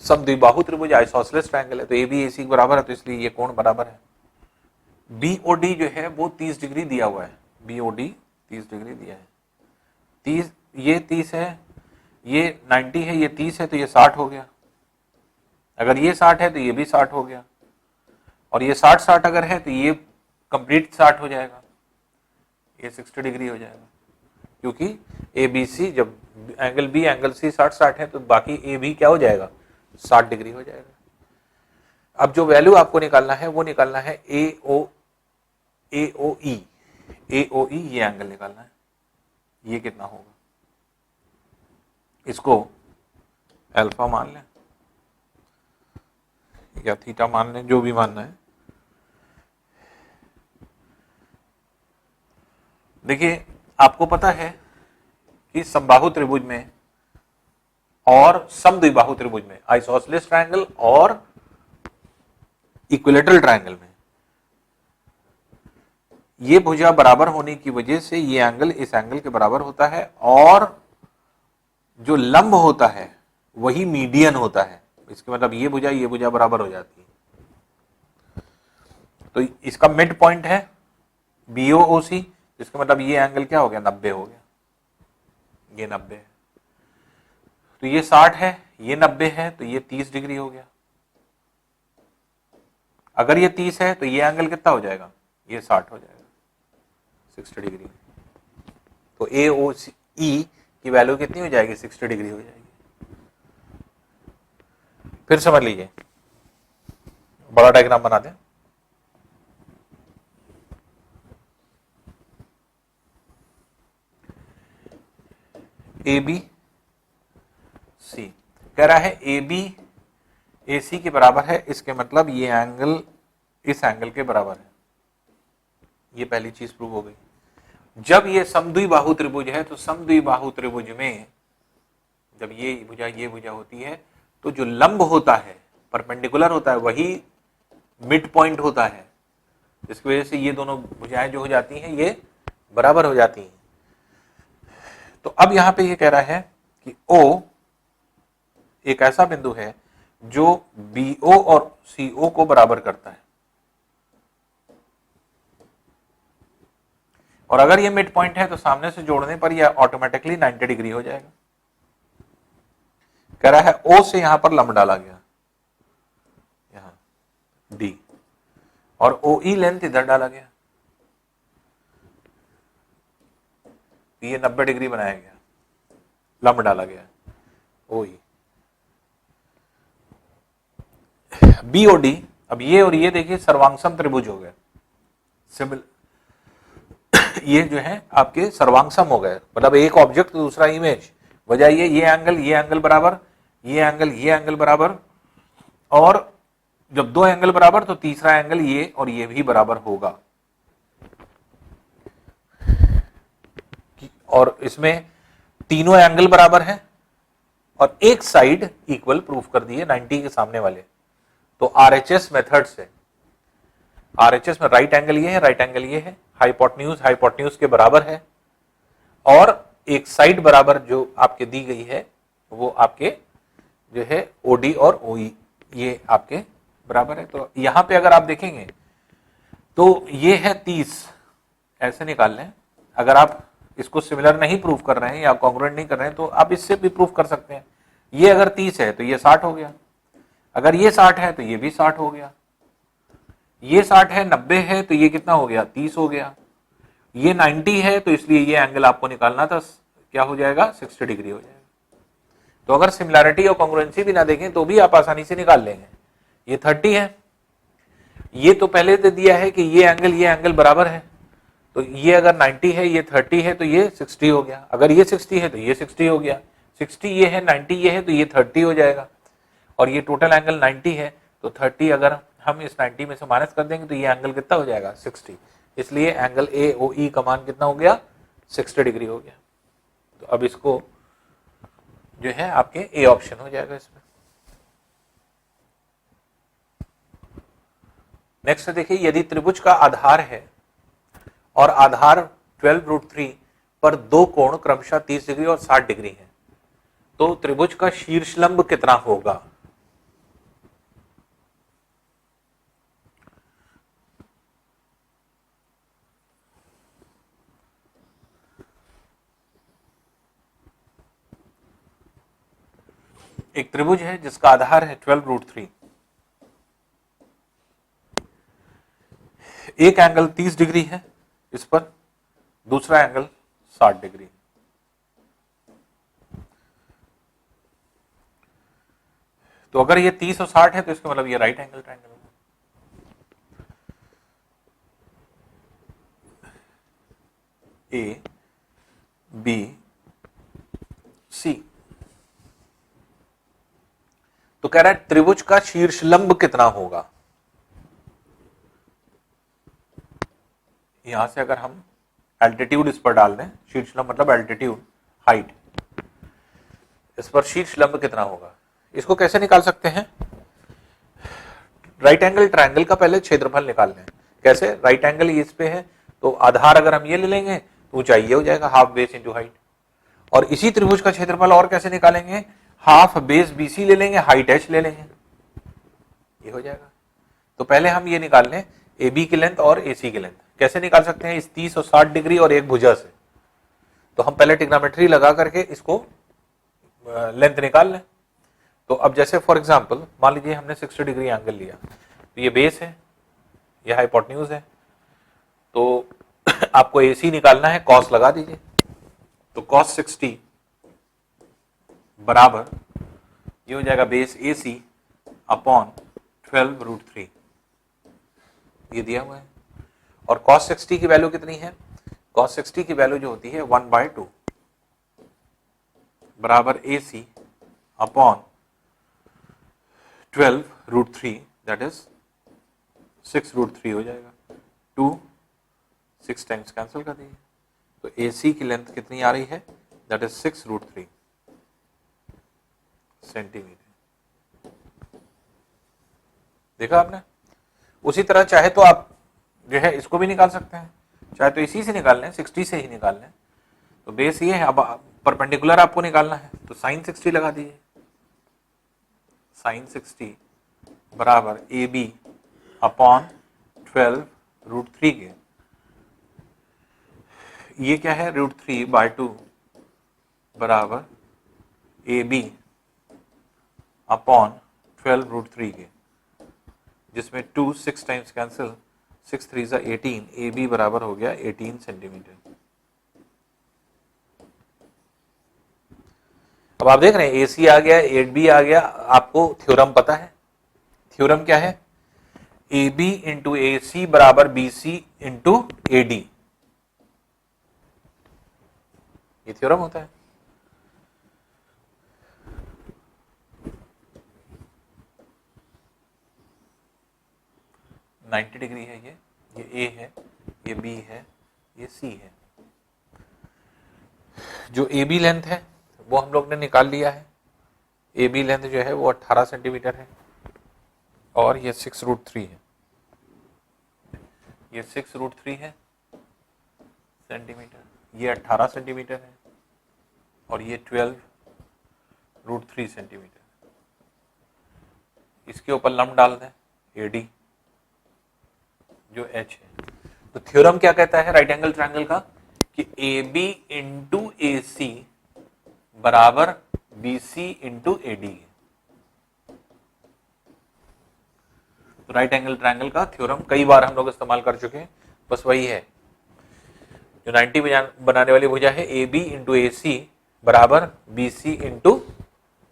समद्विबाहु त्रिभुज आइसोसेलेस ट्रायंगल है, तो AB AC के बराबर है, तो इसलिए ये कोण बराबर है। BOD जो है वो 30 डिग्री दिया हुआ है, BOD 30 डिग्री दिया है, 30 ये 30 है, ये 90 है, ये 30 है, तो ये 60 हो गया। अगर ये 60 है तो ये भी 60 हो गया, और ये 60-60 अगर है तो ये कंप्लीट 60 हो जाएगा, ये 60 डिग्री हो जाएगा, क्योंकि ABC जब एंगल B एंगल C 60-60 है तो बाकी AB क्या हो जाएगा, 60 डिग्री हो जाएगा। अब जो वैल्यू आपको निकालना है वो निकालना है AOE ये एंगल निकालना है, ये कितना होगा, इसको अल्फा मान लें या थीटा मान लें, जो भी मानना है। देखिए आपको पता है कि समबाहु त्रिभुज में और समद्विबाहु त्रिभुज में, आइसोसेलेस ट्रायंगल और इक्विलेटरल ट्रायंगल में, ये भुजा बराबर होने की वजह से ये एंगल इस एंगल के बराबर होता है, और जो लंब होता है वही मीडियन होता है, इसके मतलब ये भुजा बराबर हो जाती है। तो इसका मिड पॉइंट है BOOC, इसका मतलब ये एंगल क्या हो गया, 90 हो गया, ये 90 है। तो ये 60 है, ये 90 है, तो ये 30 डिग्री हो गया। अगर ये 30 है तो ये एंगल कितना हो जाएगा, ये 60 हो जाएगा, 60 डिग्री। तो AOE की वैल्यू कितनी हो जाएगी, 60 डिग्री हो जाएगी। फिर समझ लीजिए, बड़ा डायग्राम बना दें। ABC कह रहा है AB AC के बराबर है, इसके मतलब ये एंगल इस एंगल के बराबर है। ये पहली चीज प्रूव हो गई। जब ये समद्विबाहु त्रिभुज है तो समद्विबाहु त्रिभुज में जब ये भुजा होती है तो जो लंब होता है, परपेंडिकुलर होता है, वही मिड पॉइंट होता है, जिसकी वजह से ये दोनों भुजाएं जो हो जाती हैं ये बराबर हो जाती हैं। तो अब यहां पे ये कह रहा है कि O एक ऐसा बिंदु है जो BO और CO को बराबर करता है, और अगर ये मिड पॉइंट है तो सामने से जोड़ने पर यह ऑटोमेटिकली 90 डिग्री हो जाएगा। कह रहा है O से यहां पर लंब डाला गया, यहां D, और OE लेंथ इधर डाला गया, ये 90 डिग्री बनाया गया, लंब डाला गया OE। BOD, अब ये और ये देखिए सर्वांगसम त्रिभुज हो गए, ये जो है आपके सर्वांगसम हो गए, मतलब एक ऑब्जेक्ट तो दूसरा इमेज, वजह ये एंगल बराबर, ये एंगल बराबर, और जब दो एंगल बराबर तो तीसरा एंगल ये और ये भी बराबर होगा। और इसमें तीनों एंगल बराबर हैं और एक साइड इक्वल प्रूफ कर दी है 90 के सामने वाले। तो RHS मेथड से, RHS में राइट एंगल ये है, राइट एंगल ये है, हाइपोटेन्यूज के बराबर है, और एक साइड बराबर जो आपके दी गई है वो आपके जो है OD और OE ये आपके बराबर है। तो यहां पे अगर आप देखेंगे तो ये है 30, ऐसे निकाल लें। अगर आप इसको सिमिलर नहीं प्रूफ कर रहे हैं या कॉन्ग्रुएंट नहीं कर रहे हैं तो आप इससे भी प्रूफ कर सकते हैं। ये अगर 30 है तो ये 60 हो गया, अगर ये 60 है तो ये भी 60 हो गया, ये 60 है, 90 है तो ये कितना हो गया, 30 हो गया, ये 90 है तो इसलिए ये एंगल आपको निकालना था, क्या हो जाएगा, 60 डिग्री हो जाएगा। तो अगर सिमिलैरिटी और कॉन्ग्रुएंसी भी ना देखें तो भी आप आसानी से निकाल लेंगे। ये 30 है, ये तो पहले से दिया है कि ये एंगल बराबर है, तो ये अगर 90 है, ये 30 है तो ये 60 हो गया, अगर ये 60 है तो ये 60 हो गया, 60 ये है, 90 ये है तो ये 30 हो जाएगा, और ये टोटल एंगल 90 है तो 30 अगर हम इस 90 में से माइनस कर देंगे तो ये एंगल कितना हो जाएगा, 60। इसलिए एंगल AOE का मान कितना हो गया, 60 डिग्री हो गया। तो अब इसको जो है आपके ए ऑप्शन हो जाएगा इसमें। नेक्स्ट देखिए, यदि त्रिभुज का आधार है और आधार 12√3 पर दो कोण क्रमशः 30 डिग्री और 60 डिग्री है तो त्रिभुज का शीर्ष लंब कितना होगा। एक त्रिभुज है जिसका आधार है 12√3, एक एंगल 30 डिग्री है इस पर, दूसरा एंगल 60 डिग्री। तो अगर ये 30 और 60 है तो इसका मतलब ये राइट एंगल ट्रायंगल होगा। A B C। तो कह रहा है त्रिभुज का शीर्ष लंब कितना होगा। यहां से अगर हम एल्टीट्यूड इस पर डाल दें, शीर्ष लंब मतलब एल्टीट्यूड, हाइट, इस पर शीर्ष लंब कितना होगा। इसको कैसे निकाल सकते हैं, राइट एंगल ट्रायंगल का पहले क्षेत्रफल निकाल लें। कैसे, राइट एंगल इस पे है तो आधार अगर हम ये ले लेंगे तो ऊंचाई ये हो जाएगा, हाफ बेस इंटू हाइट। और इसी त्रिभुज का क्षेत्रफल और कैसे निकालेंगे, हाफ बेस BC ले लेंगे, हाइट H ले लेंगे, ये हो जाएगा। तो पहले हम ये निकाल लें AB की लेंथ और AC की लेंथ। कैसे निकाल सकते हैं? इस 30 और 60 डिग्री और एक भुजा से। तो हम पहले ट्रिग्नोमेट्री लगा करके इसको लेंथ निकाल लें। तो अब जैसे फॉर एग्जांपल मान लीजिए हमने 60 डिग्री एंगल लिया, तो ये बेस है, ये हाइपोटेन्यूज है, तो आपको AC निकालना है, कॉस लगा दीजिए। तो कॉस 60 बराबर ये हो जाएगा बेस AC अपॉन 12√3, ये दिया हुआ है। और cos 60 की वैल्यू कितनी है? cos 60 की वैल्यू जो होती है 1/2 बराबर AC अपॉन 12√3, दैट इज 6√3 हो जाएगा। 2 6 टाइम्स कैंसिल कर दीजिए, तो AC की लेंथ कितनी आ रही है? That is 6√3 centimetre. देखा आपने? उसी तरह चाहे तो आप जो है इसको भी निकाल सकते हैं, चाहे तो इसी से निकाल लें, 60 से ही निकाल लें। तो बेस ये है, अब परपेंडिकुलर आपको निकालना है, तो साइन 60 लगा दीजिए। साइन 60 बराबर AB अपॉन 12√3 के, ये क्या है? √3/2 बराबर AB अपॉन 12√3 के, जिसमें 2 6 टाइम्स कैंसिल, 6 3 18, AB बराबर हो गया 18 सेंटीमीटर। अब आप देख रहे हैं AC आ गया, 8B आ गया। आपको थ्योरम पता है, थ्योरम क्या है? AB इंटू AC बराबर BC इंटू AD, ये थ्योरम होता है। ये 90 डिग्री है, ये A है, ये B है, ये C है। जो AB लेंथ है वो हम लोग ने निकाल लिया है। AB लेंथ जो है वो 18 सेंटीमीटर है और ये 6√3 है, ये 6√3 है सेंटीमीटर, ये 18 सेंटीमीटर है और ये 12√3 सेंटीमीटर। इसके ऊपर लंब डाल दें AD जो H है। तो थ्योरम क्या कहता है राइट एंगल ट्रायंगल का? कि AB इंटू AC बराबर BC इंटू AD। तो राइट एंगल ट्रायंगल का थ्योरम कई बार हम लोग इस्तेमाल कर चुके हैं, बस वही है। जो 90 बनाने वाली भुजा है AB इंटू AC बराबर BC इंटू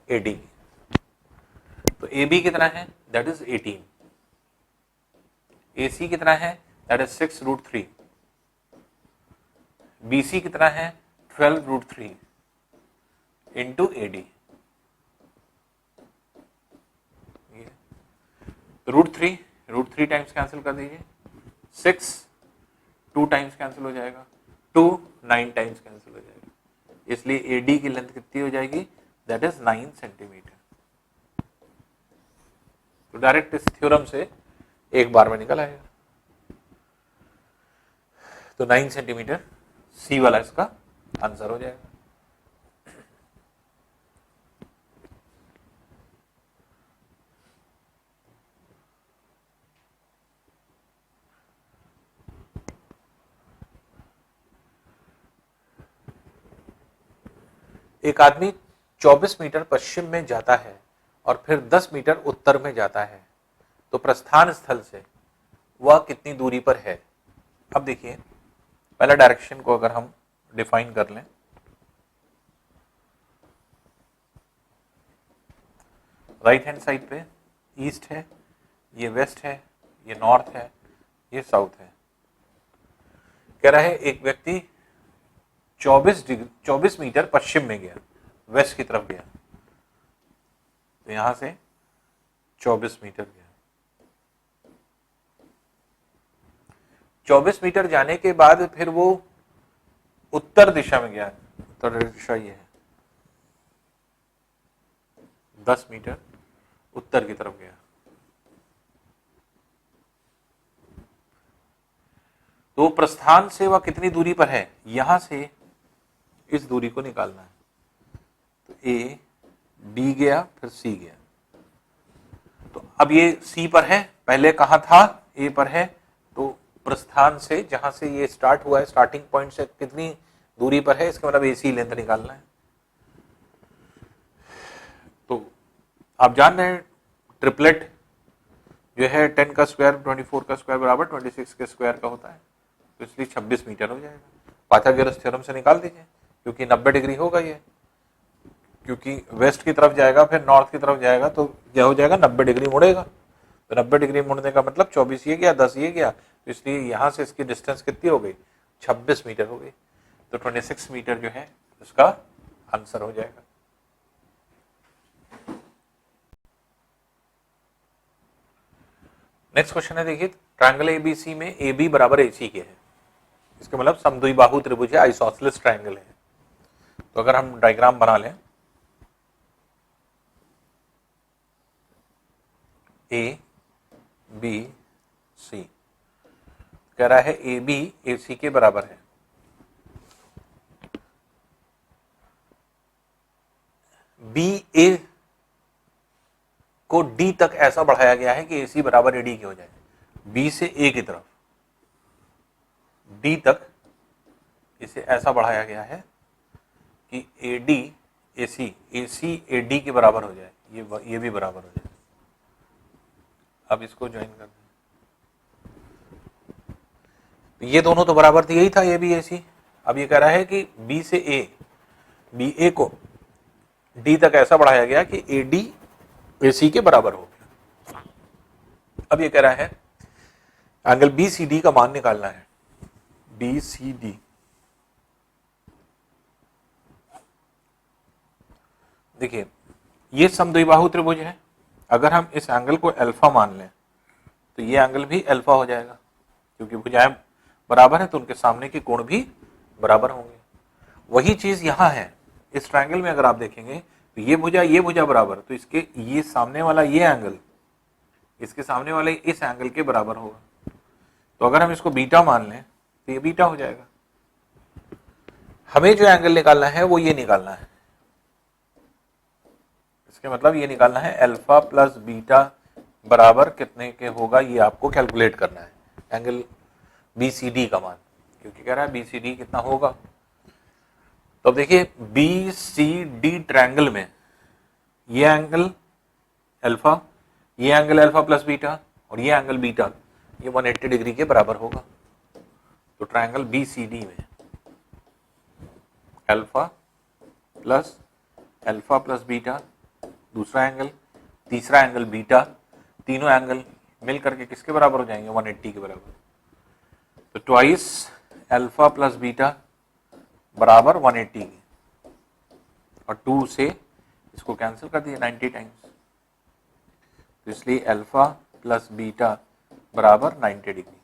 AD। तो AB कितना है? That is 18। AC कितना है? That is 6√3। BC कितना है? 12√3 इंटू AD। √3 टाइम्स कैंसिल कर दीजिए, 6 2 टाइम्स कैंसिल हो जाएगा, 2 9 टाइम्स कैंसिल हो जाएगा, इसलिए AD की लेंथ कितनी हो जाएगी? That is 9 centimetre. तो डायरेक्ट इस थ्योरम से एक बार में निकल आएगा। तो 9 सेंटीमीटर C वाला इसका आंसर हो जाएगा। एक आदमी 24 मीटर पश्चिम में जाता है और फिर 10 मीटर उत्तर में जाता है, तो प्रस्थान स्थल से वह कितनी दूरी पर है? अब देखिए पहला डायरेक्शन को अगर हम डिफाइन कर लें, राइट हैंड साइड पे ईस्ट है, ये वेस्ट है, ये नॉर्थ है, ये साउथ है। कह रहा है एक व्यक्ति 24 मीटर पश्चिम में गया, वेस्ट की तरफ गया, तो यहां से 24 मीटर गया। 24 मीटर जाने के बाद फिर वो उत्तर दिशा में गया, उत्तर दिशा ये है, 10 मीटर उत्तर की तरफ गया। तो प्रस्थान से वह कितनी दूरी पर है? यहां से इस दूरी को निकालना है। तो A डी गया, फिर सी गया। तो अब ये सी पर है, पहले कहाँ था, ए पर है, तो प्रस्थान से जहां से ये स्टार्ट हुआ है, स्टार्टिंग पॉइंट से कितनी दूरी पर है, इसका मतलब एसी लेंथ निकालना है। तो आप जान रहे हैं ट्रिपलेट जो है 10 का स्क्वायर 24 का स्क्वायर बराबर 26 के स्क्वायर का होता है, तो इसलिए 26 मीटर हो जाएगा। पाइथागोरस थ्योरम से निकाल दीजिए, क्योंकि 90 डिग्री होगा ये, क्योंकि वेस्ट की तरफ जाएगा फिर नॉर्थ की तरफ जाएगा, तो क्या हो जाएगा, 90 डिग्री मुड़ेगा। तो 90 डिग्री मुड़ने का मतलब 24 ये गया, 10 ये गया, तो इसलिए यहां से इसकी डिस्टेंस कितनी हो गई, 26 मीटर हो गई। तो 26 मीटर जो है उसका आंसर हो जाएगा। नेक्स्ट क्वेश्चन है, देखिए ट्रायंगल एबीसी में ए बी बराबर एसी के है, इसका मतलब समद्विबाहु त्रिभुज है, आइसोसेलेस ट्रायंगल है। तो अगर हम डायग्राम बना लें, ए बी सी, कह रहा है ए बी ए सी के बराबर है। बी ए को डी तक ऐसा बढ़ाया गया है कि ए सी बराबर ए डी के हो जाए। बी से ए की तरफ डी तक इसे ऐसा बढ़ाया गया है कि A D A C A D के बराबर हो जाए, ये भी बराबर हो जाए। अब इसको ज्वाइन कर दें, तो ये दोनों तो बराबर थे, यही था ए बी ए सी। अब ये कह रहा है कि बी से बी ए को डी तक ऐसा बढ़ाया गया कि ए डी ए सी के बराबर हो गया। अब ये कह रहा है एंगल बी सी डी का मान निकालना है। बी सी डी, देखिए ये समद्विबाहु त्रिभुज है, अगर हम इस एंगल को अल्फा मान लें तो ये एंगल भी अल्फा हो जाएगा, क्योंकि भुजाएं बराबर है तो उनके सामने के कोण भी बराबर होंगे। वही चीज यहां है, इस ट्रायंगल में अगर आप देखेंगे तो ये भुजा बराबर, तो इसके ये सामने वाला ये एंगल इसके सामने वाले इस एंगल के बराबर होगा। तो अगर हम इसको बीटा मान लें तो ये बीटा हो जाएगा। हमें जो एंगल निकालना है वो ये निकालना है, इसके मतलब ये निकालना है अल्फा प्लस बीटा बराबर कितने के होगा, ये आपको कैलकुलेट करना है एंगल BCD का मान, क्योंकि कह रहा है BCD कितना होगा। तो अब देखिए BCD ट्रायंगल में ये एंगल अल्फा, ये एंगल अल्फा प्लस बीटा और ये एंगल बीटा, ये 180 डिग्री के बराबर होगा। तो ट्रायंगल BCD में अल्फा प्लस बीटा दूसरा एंगल, तीसरा एंगल बीटा, तीनों एंगल मिल करके किसके बराबर हो जाएंगे, 180 के बराबर। तो ट्वाइस अल्फा प्लस बीटा बराबर 180 के, और 2 से इसको कैंसिल कर दिए 90 टाइम्स, तो इसलिए अल्फा प्लस बीटा बराबर 90 डिग्री।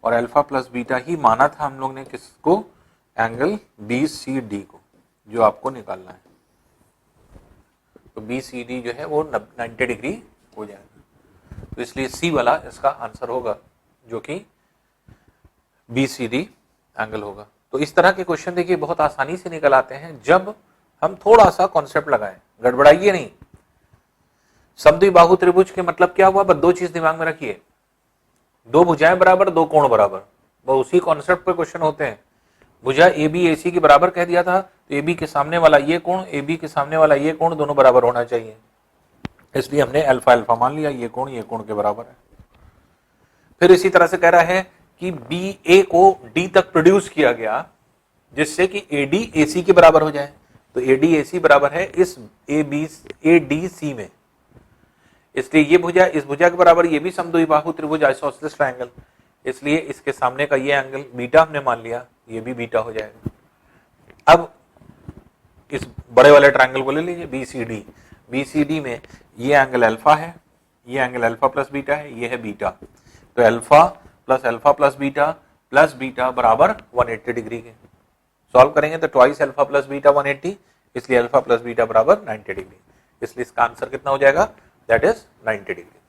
और अल्फा प्लस बीटा ही माना था हम लोग ने किसको, एंगल BCD को, जो आपको निकालना है। तो BCD जो है वो 90 डिग्री हो जाएगा, तो इसलिए C वाला इसका आंसर होगा, जो कि BCD एंगल होगा। तो इस तरह के क्वेश्चन देखिए बहुत आसानी से निकल आते हैं जब हम थोड़ा सा कॉन्सेप्ट लगाएं, गड़बड़ाइए नहीं। समद्विबाहु त्रिभुज के मतलब क्या हुआ, बस दो चीज दिमाग में रखिए, दो भुजाएं बराबर, दो कोण बराबर, वो उसी कॉन्सेप्ट पे क्वेश्चन होते हैं। भुजा AB AC के बराबर कह दिया था, तो AB के सामने वाला ये कोण, AB के सामने वाला ये कोण दोनों बराबर होना चाहिए, इसलिए हमने अल्फा अल्फा मान लिया, ये कोण के बराबर है। फिर इसी तरह से कह रहा है कि BA को D तक प्रोड्यूस किया गया जिससे कि AD AC के बराबर हो जाए, तो AD AC बराबर है इस ADC में, इसलिए ये भुजा इस भुजा के बराबर, ये भी समद्विबाहु त्रिभुज आइसोसेलेस ट्रायंगल, इसलिए इसके सामने का ये एंगल बीटा हमने मान लिया, ये भी बीटा हो जाएगा। अब इस बड़े वाले ट्रायंगल को ले लीजिए BCD में ये एंगल अल्फा है, ये एंगल अल्फा प्लस बीटा है, ये है बीटा, तो अल्फा प्लस बीटा बराबर 180 डिग्री के। सॉल्व करेंगे तो ट्वाइस अल्फा प्लस बीटा 180, इसलिए अल्फा प्लस बीटा बराबर 90 डिग्री, इसलिए इसका आंसर कितना हो जाएगा, दैट इज 90 डिग्री।